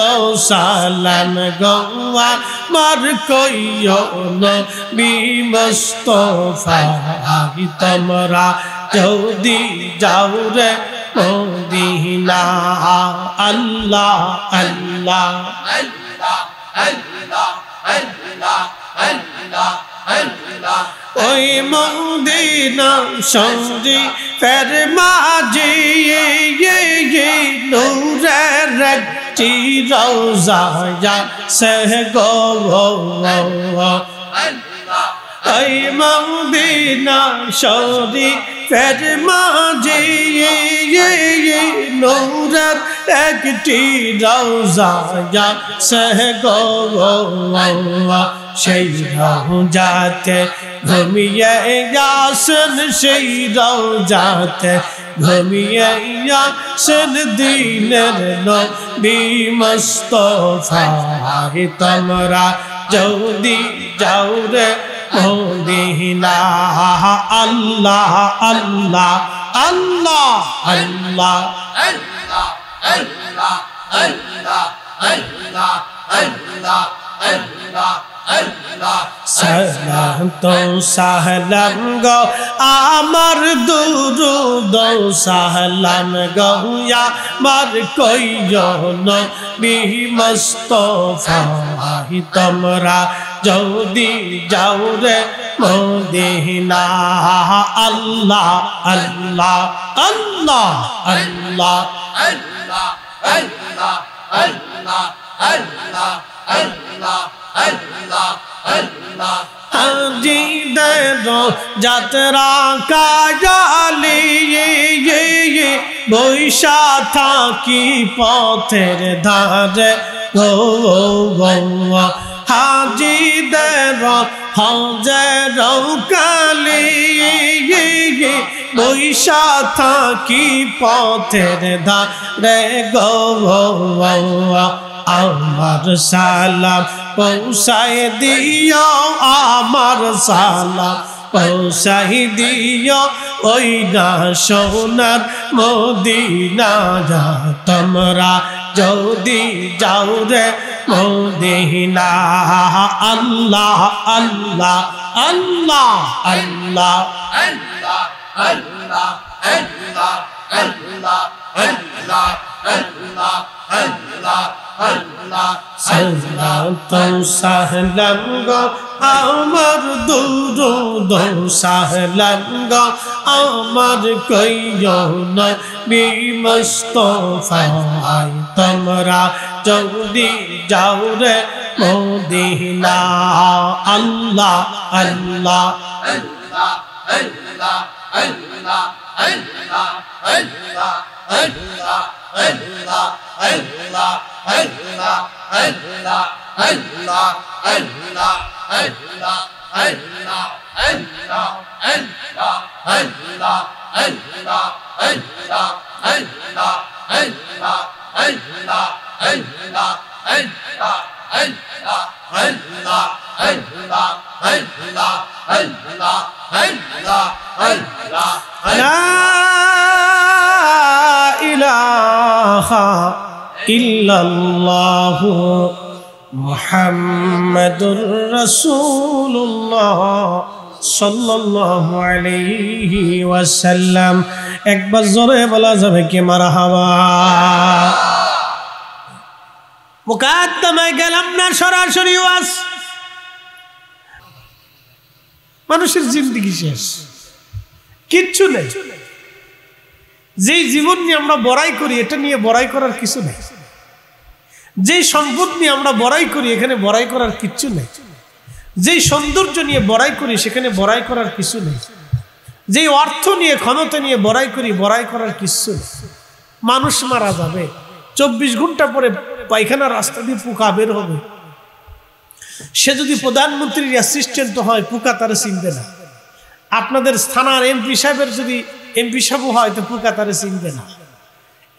সালাম গো আমার কইও নবী মুস্তাফা তোমরা যদি যাও রে মদিনা আল্লাহ আল্লাহ আল্লাহ আল্লাহ আল্লাহ আল্লাহ আল্লাহ ওই মদিনা শরীফের মাঝে নূরের একটি রওজা সহ গো ওই মদিনা শরীফের মাঝে নূরের একটি রওজা সহ গো সেই রওজাতে ঘুমিয়ে আসেন সেই রওজাতে ঘুমিয়ে আসেন দিনের নবী মুস্তাফা তোমরা যদি যাও রে মদিনা আল্লাহ আল্লাহ আল্লাহ আল্লাহ আল্লাহ আল্লাহ আল্লাহ আল্লাহ আল্লাহ আল্লাহ আল্লাহ সালাতো সালাম গো আমার দুরুদ সালাম গো আমার কইও নবী মুস্তাফা তোমরা যদি যাও রে মদিনা আল্লাহ আল্লাহ আল্লাহ আল্লাহ আল্লাহ আল্লাহ আল্লাহ আল্লাহ আল্লাহ আল্লাহ আল্লাহ হাজিদের যাত্রা কাজালি বৈশা থাকি পথের ধারে গো হাজিদের হজের কালি বৈশা থাকি পথের ধারে গো আমার সালাম পৌঁছায় দিও আমার সালাম পৌঁছাই দিও ওই না সোনার মদিনা তোমরা যদি যাও রে মদিনা আল্লাহ আল্লাহ আল্লাহ আল্লাহ আল্লাহ আল্লাহ আল্লাহ আল্লাহ আল্লাহ আল্লাহ আল্লাহ আল্লাহ সালাতো সালাম গো আমার দুরুদ সালাম গো আমার কইও নবী মুস্তাফা তোমরা যদি যাও রে মদিনা আল্লাহ আল্লাহ আল্লাহ আল্লাহ আল্লাহ আল্লাহ আল্লাহ আল্লাহ আল্লাহ আল্লাহ আল্লাহ আল্লাহ আল্লাহ আল্লাহ আল্লাহ আল্লাহ আল্লাহ আল্লাহ আল্লাহ ইল্লাল্লাহু মুহাম্মাদুর রাসূলুল্লাহ সাল্লাল্লাহু আলাইহি ওয়াসাল্লাম। একবার জোরে বলা যাবে কি মারহাবা। মুকাদ্দমায় গেলাম না, সরাসরি ওয়াজ। মানুষের জিন্দেগি শেষ, কিচ্ছু নেই। যেই জীবন নিয়ে আমরা বড়াই করি, এটা নিয়ে বড়াই করার কিছু নেই। যেই সম্পদ নিয়ে আমরা বড়াই করি, এখানে বড়াই করার কিচ্ছু নেই। যেই সৌন্দর্য নিয়ে বড়াই করি, সেখানে বড়াই করার কিছু নেই। যেই অর্থ নিয়ে, ক্ষমতা নিয়ে বড়াই করি, বড়াই করার কিছু নেই। মানুষ মারা যাবে, 24 ঘন্টা পরে পায়খানা রাস্তা দিয়ে পোকা বের হবে। সে যদি প্রধানমন্ত্রীর অ্যাসিস্ট্যান্ট হয়, পোকা তারা চিনবে না। আপনাদের থানার এমপি সাহেবের যদি এমপি সাহেব হয়, তো পোকা তারা চিনবে না।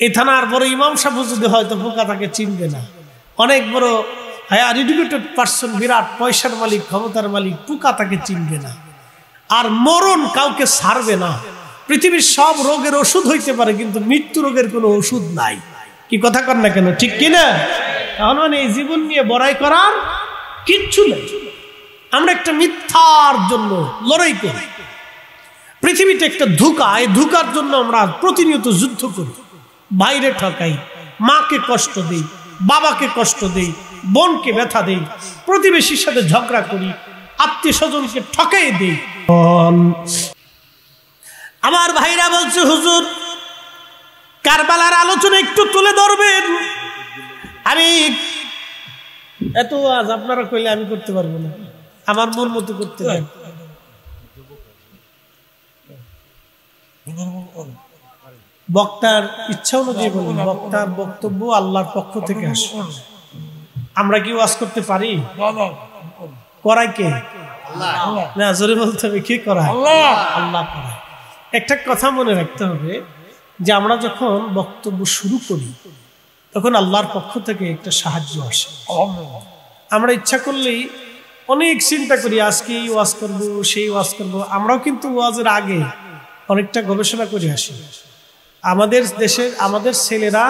এই থানার বড় ইমাম সাহেব যদি হয়, তো পোকা তাকে চিনবে না। অনেক বড় হায়ার এডুকেটেড পার্সন, বিরাট পয়সার মালিক, ক্ষমতার মালিক, পোকা তাকে চিনবে না। আর মরণ কাউকে ছাড়বে না। পৃথিবীর সব রোগের ওষুধ হইতে পারে, কিন্তু মৃত্যু রোগের কোনো ওষুধ নাই। কি কথা কর না কেন, ঠিক কিনা? তাহলে এই জীবন নিয়ে বড়াই করার কিচ্ছু নেই। আমরা একটা মিথ্যার জন্য লড়াই করি। পৃথিবীতে একটা ধোঁকা, এই ধোঁকার জন্য আমরা প্রতিনিয়ত যুদ্ধ করি। বাইরে ঠকাই, মাকে কষ্ট দেই, বাবাকে কষ্ট দেই, বোনকে ব্যথা দেই, প্রতিবেশীর সাথে ঝগড়া করি, আত্মীয় স্বজনকে ঠকাই দেই। আমার ভাইরা বলছে, হুজুর কারবালার আলোচনা একটু তুলে ধরবেন। আমি এত আজ আপনারা কইলে আমি করতে পারবো না, আমার মন মতো করতে পারবো। বক্তার ইচ্ছা অনুযায়ী বলুন, বক্তার বক্তব্য আল্লাহর পক্ষ থেকে আসে। আমরা কি ওয়াজ করতে পারি? করায় কে? না, জোরে বলতে হবে, কে করায়? আল্লাহ করায়। একটা কথা মনে রাখতে হবে যে আমরা যখন বক্তব্য শুরু করি, তখন আল্লাহর পক্ষ থেকে একটা সাহায্য আসে। আমরা ইচ্ছা করলেই অনেক চিন্তা করি, আজকে এই ওয়াজ করবো, সেই ওয়াজ করবো। আমরাও কিন্তু ওয়াজের আগে অনেকটা গবেষণা করে আসি। আমাদের দেশের আমাদের ছেলেরা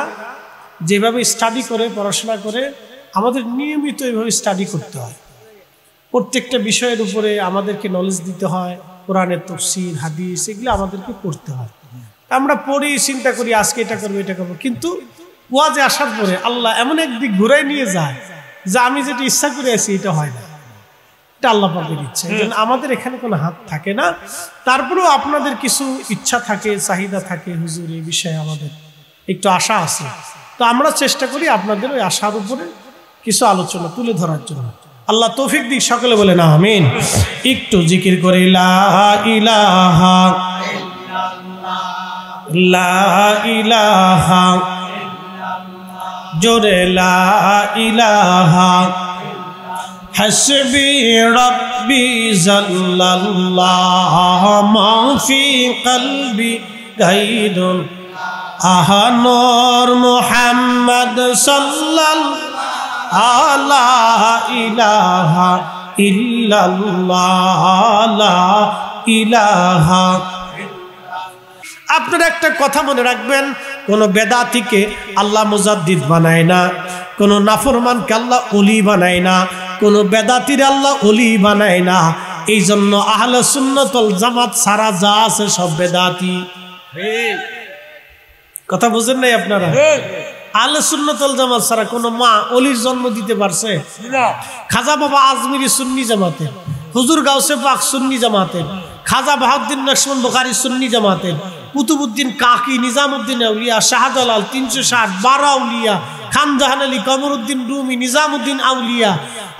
যেভাবে স্টাডি করে, পড়াশোনা করে, আমাদের নিয়মিত এইভাবে স্টাডি করতে হয়। প্রত্যেকটা বিষয়ের উপরে আমাদেরকে নলেজ দিতে হয়। কোরআনের তাফসীর, হাদিস, এগুলো আমাদেরকে পড়তে হয়। আমরা পড়ি, চিন্তা করি আজকে এটা করবো, এটা করবো, কিন্তু ওয়াজে আসার পরে আল্লাহ এমন একদিক ঘুরাই নিয়ে যায় যে আমি যেটা ইচ্ছা করে আছি এটা হয় না। এটা আল্লাহ পাকের ইচ্ছা। এই জন্য আমাদের এখানে কোনো হাত থাকে না। তারপরেও আপনাদের কিছু ইচ্ছা থাকে, চাহিদা থাকে, হুজুর এই বিষয়ে আমাদের একটু আশা আছে। তো আমরা চেষ্টা করি আপনাদের ওই আশার উপরে কিছু আলোচনা তুলে ধরার জন্য। আল্লাহ তৌফিক দিক। সকলে বলে না আমিন। একটু জিকির করে লা ইলাহা লা ইলাহা, জোরে লা ইলাহা, হাসবি রাব্বি জাল্লাল্লাহ, মা ফি কলবি গায়রুন আহানুর মুহাম্মদ সাল্লাল্লাহু লা ইলাহা ইল্লাল্লাহ, লা ইলাহা। আপনারা একটা কথা মনে রাখবেন, কোন বেদাতিকে আল্লাহ মুজাদ্দিদ বানায় না, কোন নাফরমানকে আল্লাহ ওলি বানায় না, কোন বেদাতির আল্লাহ ওলি বানায় না। এই জন্য আহলে সুন্নাত ওয়াল জামাত সারা যা আছে সব বেদাতি। কথা বুঝেন নাই আপনারা? আহলে সুন্নাত ওয়াল জামাত ছাড়া কোন মা ওলির জন্ম দিতে পারছে না। খাজা বাবা আজমিরি সুন্নি জামাতের, হুজুর গাউসে পাক সুন্নি জামাতের, খাজা বাহাউদ্দিন নকশবন্দ বুখারী সুন্নি জামাতের, কুতুবউদ্দিন কাকি, নিজামউদ্দিন আউলিয়া, শাহজালাল 360, 12 আউলিয়া, খান জাহান আলী, কমরউদ্দিন রুমি, নিজামউদ্দিন আউলিয়া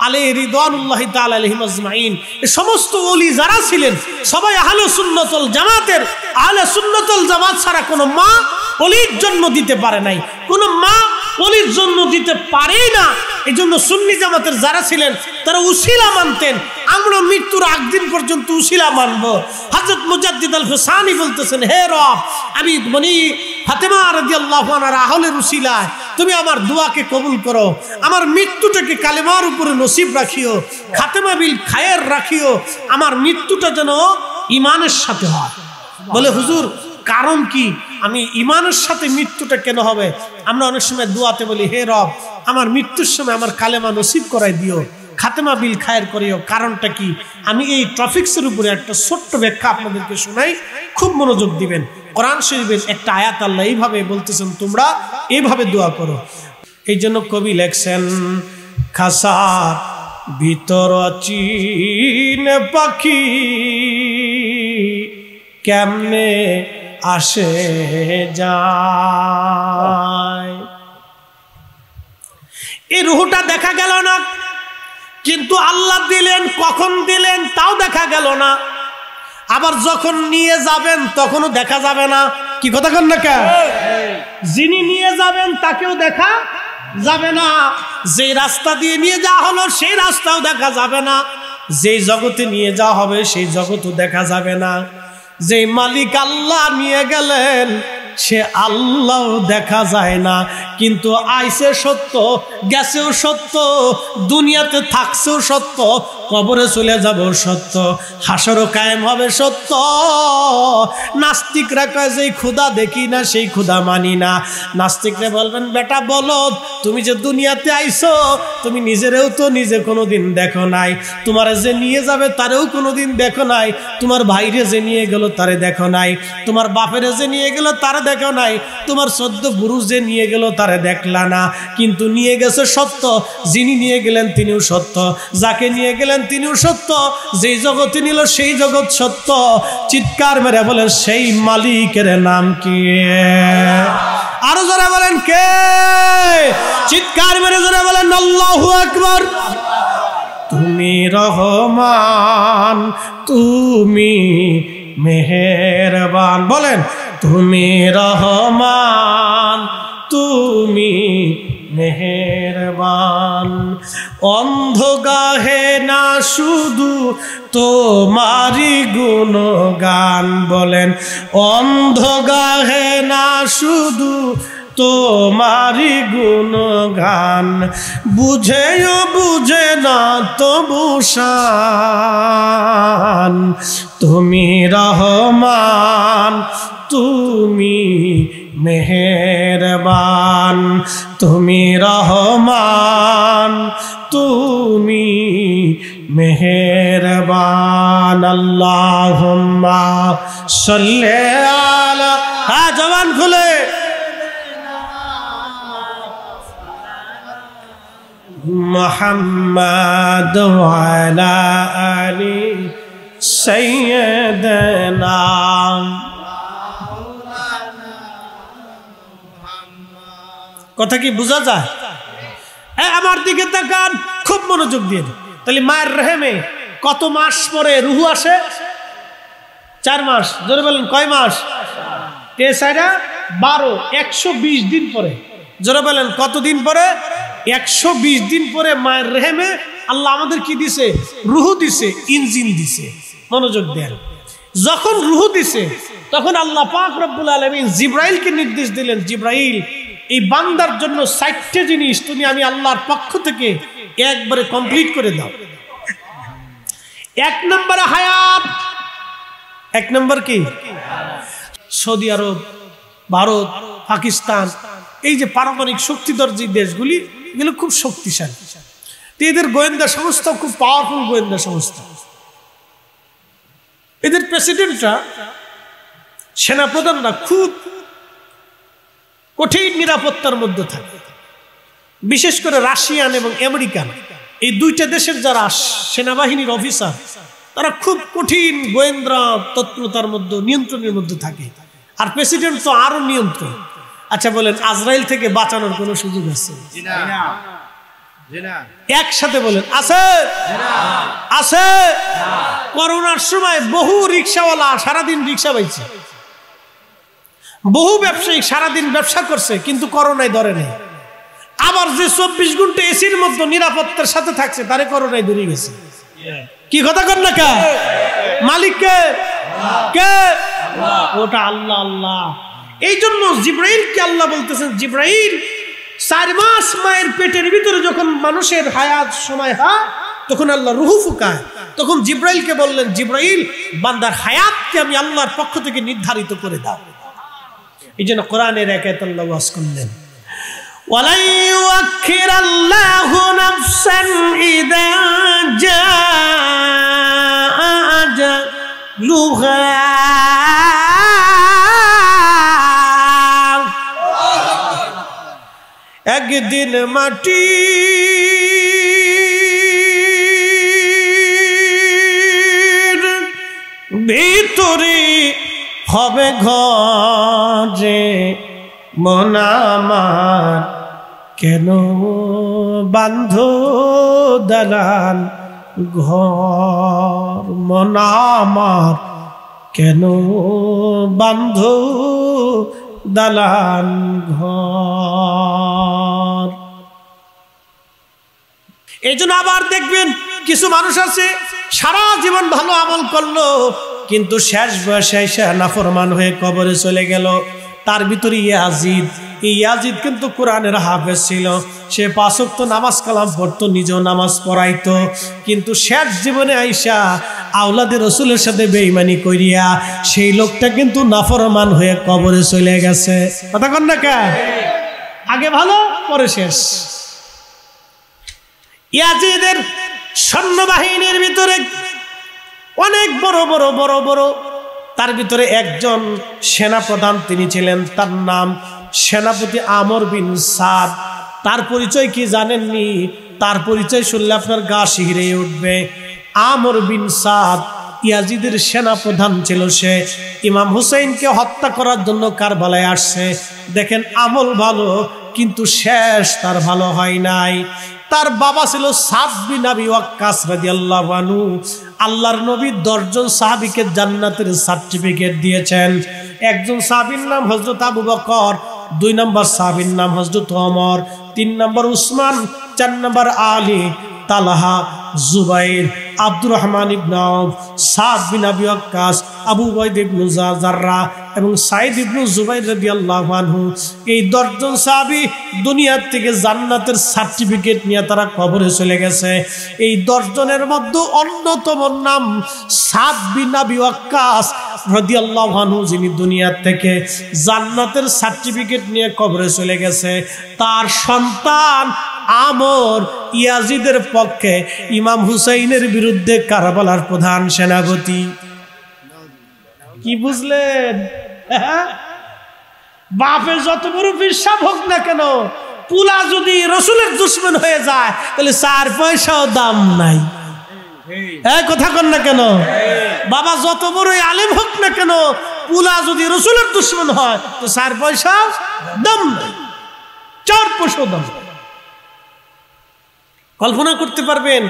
আলাইহি রিদওয়ানুল্লাহি তাআলা আলাইহিম আজমাইন, এই সমস্ত ওলি যারা ছিলেন সবাই আহলে সুন্নাত ওয়াল জামাতের। আহলে সুন্নাত ওয়াল জামাত ছাড়া কোনো মা ওলির জন্ম দিতে পারে নাই, কোনো মা ওলির জন্ম দিতে পারেই না। এই জন্য সুন্নি জামাতের যারা ছিলেন তারা উসিলা মানতেন। আমরা মৃত্যুর আগ দিন পর্যন্ত উসিলা মানবো। হযরত মুজাদ্দিদ আল হুসাইনি বলতেছেন, হে রব, আমি বনি ফাতেমা রাদিয়াল্লাহু আনহার আহলের উসিলায় তুমি আমার দোয়াকে কবুল করো, আমার মৃত্যুটাকে কালেমার উপরে নসিব রাখিও, খাতেমা বিল খায়ের রাখিও, আমার মৃত্যুটা যেন ঈমানের সাথে হয়। বলে হুজুর কারণ কি, আমি ঈমানের সাথে মৃত্যুটা কেন হবে? আমরা অনেক সময় দোয়াতে বলি, হে রব, আমার মৃত্যুর সময় আমার কালেমা নসিব করাই দিও, খাতেমা বিল খায়ের করিও। কারণটা কি? আমি এই টপিকসের উপরে একটা ছোট্ট ব্যাখ্যা আপনাদেরকে শোনাই, খুব মনোযোগ দিবেন। কোরআন শরীফের একটা আয়াত আল্লাহ এইভাবে বলতেছেন, তোমরা এইভাবে দোয়া করো। এই জন্য কবি লেখছেন, খাসার ভিতর চিন পাখি কেমনে আসে যায়। এই রুহটা দেখা গেল না, কিন্তু আল্লাহ দিলেন, কখন দিলেন তাও দেখা গেল না। আবার যখন নিয়ে যাবেন তখনও দেখা যাবে না। কি কথা কন না কে? যিনি নিয়ে যাবেন তাকেও দেখা যাবে না। যে রাস্তা দিয়ে নিয়ে যাওয়া হলো সেই রাস্তাও দেখা যাবে না। যেই জগতে নিয়ে যাওয়া হবে সেই জগতও দেখা যাবে না। যে মালিক আল্লাহ নিয়ে গেলেন সে আল্লাহ দেখা যায় না। কিন্তু আইসে সত্য, গেছেও সত্য, দুনিয়াতে থাকছেও সত্য, কবরে চলে যাব সত্য, হাসরও কায়েম হবে সত্য। নাস্তিকরা কয় যে ক্ষুধা দেখি না সেই ক্ষুধা মানি না। নাস্তিকরা বলবেন, বেটা বলো, তুমি যে দুনিয়াতে আইছো তুমি নিজেরেও তো নিজে কোনোদিন দেখো নাই, তোমার যে নিয়ে যাবে তারেও কোনোদিন দেখো নাই, তোমার ভাইরে যে নিয়ে গেল তারে দেখো নাই, তোমার বাপেরে যে নিয়ে গেল তারে দেখো নাই, তোমার 14 পুরুষ যে নিয়ে গেল তারে দেখলা না। কিন্তু নিয়ে গেছে সত্য, যিনি নিয়ে গেলেন তিনিও সত্য, যাকে নিয়ে গেলেন তিনিও সত্য, যেই জগতে নিল সেই জগৎ সত্য। চিৎকার মেরে বলেন, সেই মালিকের নাম কি? আরো যারা বলেন কে? চিৎকার মেরে যারা বলেন আল্লাহু আকবার। তুমি রহমান, তুমি মেহেরবান। বলেন, তুমি রহমান, তুমি মেহেরবান। অন্ধ গাহে না শুধু তোমারি গুণগান। বলেন, অন্ধ গাহে না শুধু তোমারি গুণগান। বুঝেও বুঝে না তবু শান। তুমি রহমান, তুমি মেহেরবান, তুমি রহমান, তুমি মেহেরবান। আল্লাহুম্মা সাল্লি আলা, হ্যাঁ জবান খুলে, মুহাম্মাদ ওয়ালা আলি সাইয়্যিদানা। কথা কি বোঝা যায়? আমার দিকে তাকান, খুব মনোযোগ দিয়ে। তাহলে মায়ের রেহেমে কত মাস পরে রুহু আসে? 4 মাস। জোরে বলেন, কয় মাস? 12, 120 দিন পরে। জোরে বলেন, কতদিন পরে? 120 দিন পরে মায়ের রেহেমে আল্লাহ আমাদের কি দিছে? রুহু দিছে, ইঞ্জিন দিছে। মনোযোগ দেন। যখন রুহু দিছে তখন আল্লাহ পাক রব্বুল আলামিন জিব্রাইলকে নির্দেশ দিলেন, জিব্রাইল, এই বান্দার জন্য 60টা জিনিস তুমি আমি আল্লাহর পক্ষ থেকে একবারে কমপ্লিট করে দাও। 1 নম্বরে হায়াত। 1 নম্বর কি? সৌদি আরব, ভারত, পাকিস্তান, এই যে পারমাণবিক শক্তিধর যে দেশগুলি, এগুলো খুব শক্তিশালী। এদের গোয়েন্দা সংস্থা খুব পাওয়ারফুল গোয়েন্দা সংস্থা। এদের প্রেসিডেন্টরা, সেনাপ্রধানরা খুব কঠিন নিরাপত্তার মধ্যে থাকে। বিশেষ করে রাশিয়ান এবং আমেরিকান, এই 2টা দেশের যারা সেনাবাহিনীর অফিসার, তারা খুব কঠিন গোয়েন্দা তৎপরতার মধ্যে, নিয়ন্ত্রণের মধ্যে থাকে। আর প্রেসিডেন্ট তো আরো নিয়ন্ত্রণ। আচ্ছা বলেন, আজরাইল থেকে বাঁচানোর কোনো সুযোগ আছে? একসাথে বলেন, আছে? আছে। করোনার সময় বহু রিক্সাওয়ালা সারাদিন রিক্সা পাইছে, বহু ব্যবসায়ী সারাদিন ব্যবসা করছে, কিন্তু করোনায় ধরে নেই। আবার যে 24 ঘন্টা এসির মধ্যে নিরাপত্তার সাথে থাকছে তারে করোনায় ধরে গেছে। কি কথা কর না কে? মালিক কে? কে? ওটা আল্লাহ। আল্লাহ। এই জন্য জিব্রাইলকে আল্লাহ বলতেছেন, জিব্রাইল 4 মাস মায়ের পেটের ভিতরে যখন মানুষের হায়াত সময় হয় তখন আল্লাহ রূহ ফুকায়, তখন জিব্রাইলকে বললেন, জিব্রাইল বান্দার হায়াতকে আমি আল্লাহর পক্ষ থেকে নির্ধারিত করে দাও। এই জন্য কোরআনের এক আয়াত আল্লাহ ওয়াজ করলেন, ওয়ালা ইউআখিরাল্লাহু নাফসান ইযা জাআ আজালুহা। একদিন মাটির ভিতরে হবে ঘরে মন আমার, কেন বান্ধ দালান ঘর? মন আমার কেন বান্ধ দালান ঘর? এই জন্য আবার দেখবেন কিছু মানুষ আছে সারা জীবন ভালো আমল করলো, কিন্তু শেষ বয়সে এসে নাফরমান হয়ে কবরে চলে গেল। তার ভিতরে ইয়াজিদ, এই ইয়াজিদ কিন্তু কোরআনের হাফেজ ছিল, সে 5 ওয়াক্ত নামাজ কালাম পড়তো, নিজেও নামাজ পড়াইতো, কিন্তু শেষ জীবনে আইসা আওলাদে রসুলের সাথে বেঈমানি করিয়া সেই লোকটা কিন্তু নাফরমান হয়ে কবরে চলে গেছে। কথা কন না কে? আগে ভালো পরে শেষ। ইয়াজিদের সৈন্যবাহিনীর ভিতরে অনেক বড় বড় বড় বড়, তার ভিতরে একজন সেনাপ্রধান তিনি ছিলেন, তার নাম সেনাপতি আমর বিন সাদ। তার পরিচয় কি জানেননি? তার পরিচয় শুনলে আপনার গা শিহরে উঠবে। আমর বিন সাদ ইয়াজিদের সেনাপ্রধান ছিল। সে ইমাম হুসাইনকে হত্যা করার জন্য কারবালায় আসছে। দেখেন আমল ভালো, কিন্তু শেষ তার ভালো হয় নাই। তার বাবা ছিল সাদ বিন আবি ওয়াক্কাস রাদিয়াল্লাহু আনহু। আল্লাহর নবী 10 জন সাহাবীকে জান্নাতের সার্টিফিকেট দিয়েছেন। একজন সাহাবীর নাম হযরত আবু বকর, 2 নম্বর সাহাবীর নাম হযরত ওমর, 3 নম্বর উসমান, 4 নম্বর আলী, তালহা, জুবাইর, আব্দুর রহমান ইবনে আউফ, সাদ বিন আবি ওয়াক্কাস, আবু উবাইদা ইবনে জাররাহ এবং সাইদ ইবনে জুবাইর রাদিয়াল্লাহু আনহু। এই 10 জন সাহাবী দুনিয়া থেকে জান্নাতের সার্টিফিকেট নিয়ে তারা কবরে চলে গেছে। এই 10 জনের মধ্যে অন্যতম নাম সাদ বিন আবি ওয়াক্কাস রাদিয়াল্লাহু আনহু, যিনি দুনিয়া থেকে জান্নাতের সার্টিফিকেট নিয়ে কবরে চলে গেছে। তার সন্তান আমর ইয়াজিদের পক্ষে ইমাম হুসাইনের বিরুদ্ধে কারবালার প্রধান সেনাপতি। কি বুঝলেন? বাপে যত বড় বিশ্বাস হোক না কেন, পুলা যদি রসুলের দুশ্মন হয়ে যায় তাহলে 4 পয়সাও দাম নাই। কথা কন না কেন? বাবা যত বড় আলেম হোক না কেন, পুলা যদি রসুলের দুশ্মন হয় তো 4 পয়সা দাম নাই, 4 পয়সা দাম। কল্পনা করতে পারবেন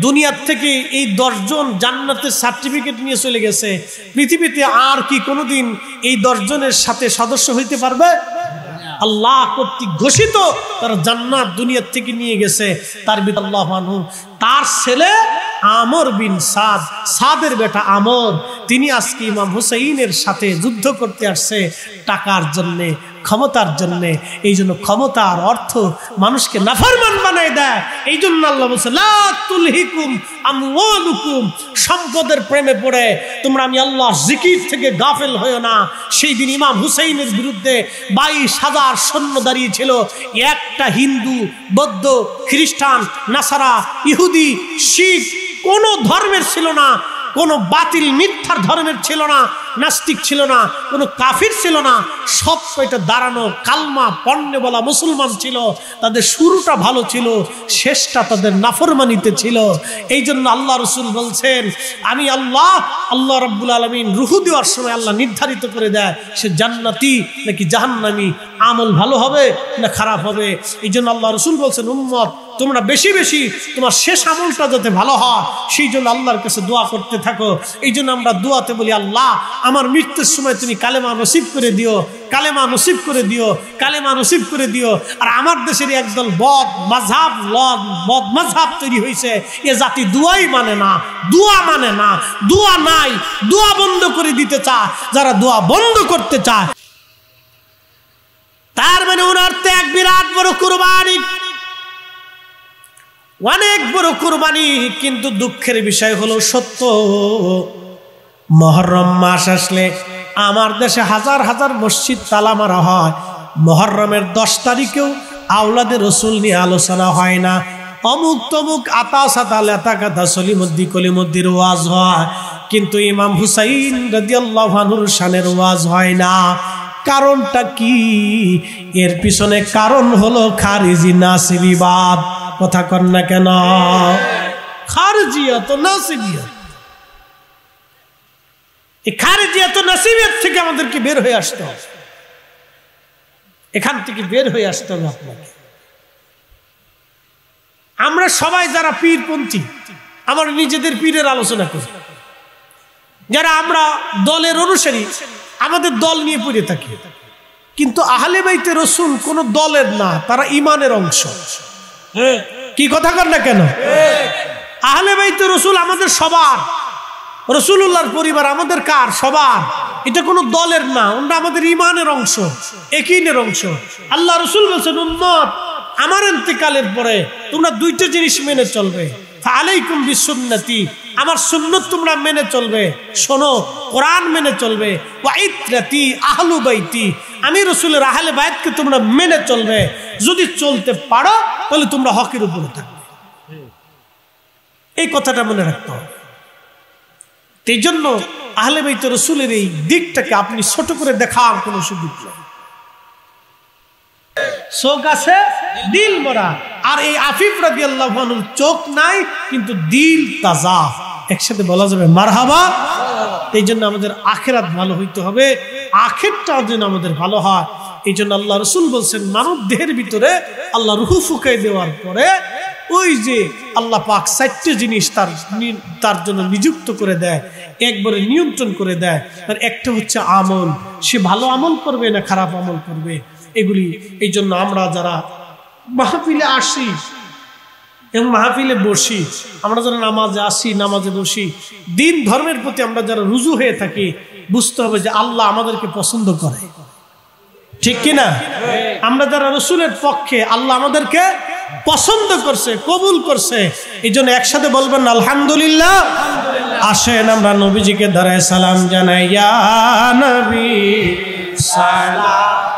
দুনিয়ার থেকে এই 10 জন জান্নাতের সার্টিফিকেট নিয়ে চলে গেছে, পৃথিবীতে আর কি কোনোদিন এই 10 জনের সাথে সদস্য হইতে পারবে? আল্লাহ কর্তৃক ঘোষিত তারা জান্নাত দুনিয়ার থেকে নিয়ে গেছে। তার ভিতর আল্লাহু আনহু, তার ছেলে আমর বিন সাদ, সাদের বেটা আমর, তিনি আজকে ইমাম হুসাইনের সাথে যুদ্ধ করতে আসছে টাকার জন্যে, ক্ষমতার জন্যে। এই জন্য ক্ষমতার অর্থ মানুষকে নাফরমান বানায় দেয়। এই জন্য আল্লাহ বলছে, লা তুলহিকুম আমওয়ালুকুম, সম্পদের প্রেমে পড়ে তোমরা আমি আল্লাহর জিকির থেকে গাফেল হয়েও না। সেই দিন ইমাম হুসাইনের বিরুদ্ধে 22,000 সৈন্য দাঁড়িয়েছিল। একটা হিন্দু, বৌদ্ধ, খ্রিস্টান, নাসারা, ইহুদি, শিখ কোন ধর্মের ছিল না, কোনো বাতিল মিথ্যার ধর্মের ছিল না, নাস্তিক ছিল না, কোনো কাফির ছিল না। সব কয়টা দাঁড়ানো কালমা পণ্যে বলা মুসলমান ছিল। তাদের শুরুটা ভালো ছিল, শেষটা তাদের নাফরমানিতে ছিল। এই জন্য আল্লাহ রসুল বলছেন, আমি আল্লাহ রাব্বুল আলামিন রুহু দেওয়ার সময় আল্লাহ নির্ধারিত করে দেয় সে জান্নাতি নাকি জাহান্নামী, আমল ভালো হবে না খারাপ হবে। এই জন্য আল্লাহ রসুল বলছেন, উম্মত তোমরা বেশি বেশি তোমার শেষ আমলটা যাতে ভালো হয় সেই জন্য আল্লাহর কাছে দোয়া করতে থাকো। এই জন্য আমরা দোয়াতে বলি, আল্লাহ আমার মৃত্যুর সময় তুমি কালেমা নসিব করে দিও, কালেমা নসিব করে দিও, কালেমা নসিব করে দিও। আর আমার দেশের একদল বদ মাযহাব তৈরি হয়েছে, এ জাতি দুয়াই মানে না, দোয়া মানে না, দোয়া নাই, দোয়া বন্ধ করে দিতে চায়। যারা দোয়া বন্ধ করতে চায় তার মানে ওনার তো এক বিরাট বড় কুরবানি, অনেক বড় কুরবানি। কিন্তু দুঃখের বিষয় হলো সত্য, মুহররম মাস আসলে আমার দেশে হাজার হাজার মসজিদ তালা মারা হয়। মুহররমের 10 তারিখেও আওলাদে রসুল নিয়ে আলোচনা হয় না। অমুক তমুক আতা সাতা লেতা কাতা সলিমুদ্দি কলিমুদ্দির ওয়াজ হয়, কিন্তু ইমাম হুসাইন রাদিয়াল্লাহু আনহুর শানের ওয়াজ হয় না। কারণটা কি? এর পিছনে কারণ হলো খারিজি নাসিবিবাদ। কথা কন না কেন? খারিজিয়াত ও নাসিবিয়াত, এই খারিজিয়াত ও নাসিবিয়াত থেকে আমাদেরকে বের হয়ে আসতে হবে, এখান থেকে বের হয়ে আসতে হবে আপনাকে। আমরা সবাই যারা পীরপন্থী, আমরা নিজেদের পীরের আলোচনা করি। যারা আমরা দলের অনুসারী, আমাদের দল নিয়ে পড়ে থাকি। কিন্তু আহলে বাইতে রসুল কোন দলের না, তারা ইমানের অংশ। কি কথা কর না কেন? আহলে বাইতে রসুল আমাদের সবার, রসুলুল্লাহর পরিবার আমাদের কার? সবার। এটা কোনো দলের না, ওটা আমাদের ইমানের অংশ, একীনের অংশ। আল্লাহ রসুল বলছেন, উম্মত আমার ইন্তেকালের পরে তোমরা 2টা জিনিস মেনে চলবে। ফালাইকুম বিসুন্নতি, আমার সুন্নত তোমরা মেনে চলবে। শোনো, কোরআন মেনে চলবে। ওয়া ইত্রাতি আহলু বাইতি, আমি রাসূলের আহলে বাইতকে তোমরা মেনে চলবে। যদি চলতে পারো তাহলে তোমরা হকের উপরে থাকবে। এই কথাটা মনে রাখতে হবে। এই জন্য আহলে বাইত রাসূলের এই দিকটাকে আপনি ছোট করে দেখার কোনো সুযোগ নেই। চোখ আছে, দিল মরা। আর এই আফিফ রাদিয়াল্লাহু আনহুর চোখ নাই কিন্তু দিল তাজা। একসাথে বলা যাবে মারহাবা। এই জন্য আমাদের আখিরাত ভালো হইতে হবে, আখিরটা যেন আমাদের ভালো হয়। এই জন্য আল্লাহ রসুল বলছেন, মানব দেহের ভিতরে আল্লাহ রুহু ফুঁকে দেওয়ার পরে ওই যে আল্লাহ পাক 4টে জিনিস তার জন্য নিযুক্ত করে দেয়, একবারে নিয়ন্ত্রণ করে দেয়। তার একটা হচ্ছে আমল, সে ভালো আমল করবে না খারাপ আমল করবে, এগুলি। এই জন্য আমরা যারা মাহফিলে আসি এবং মাহফিলে বসি, আমরা যারা নামাজে আসি, নামাজে বসি, দিন ধর্মের প্রতি আমরা যারা রুজু হয়ে থাকি, বুঝতে হবে যে আল্লাহ আমাদেরকে পছন্দ করে, ঠিক কিনা? আমরা যারা রসুলের পক্ষে, আল্লাহ আমাদেরকে পছন্দ করছে, কবুল করছে। এই জন্য একসাথে বলবেন আলহামদুলিল্লাহ। আসেন আমরা নবীজিকে ধরে সালাম জানাই, ইয়া নবী সালাম।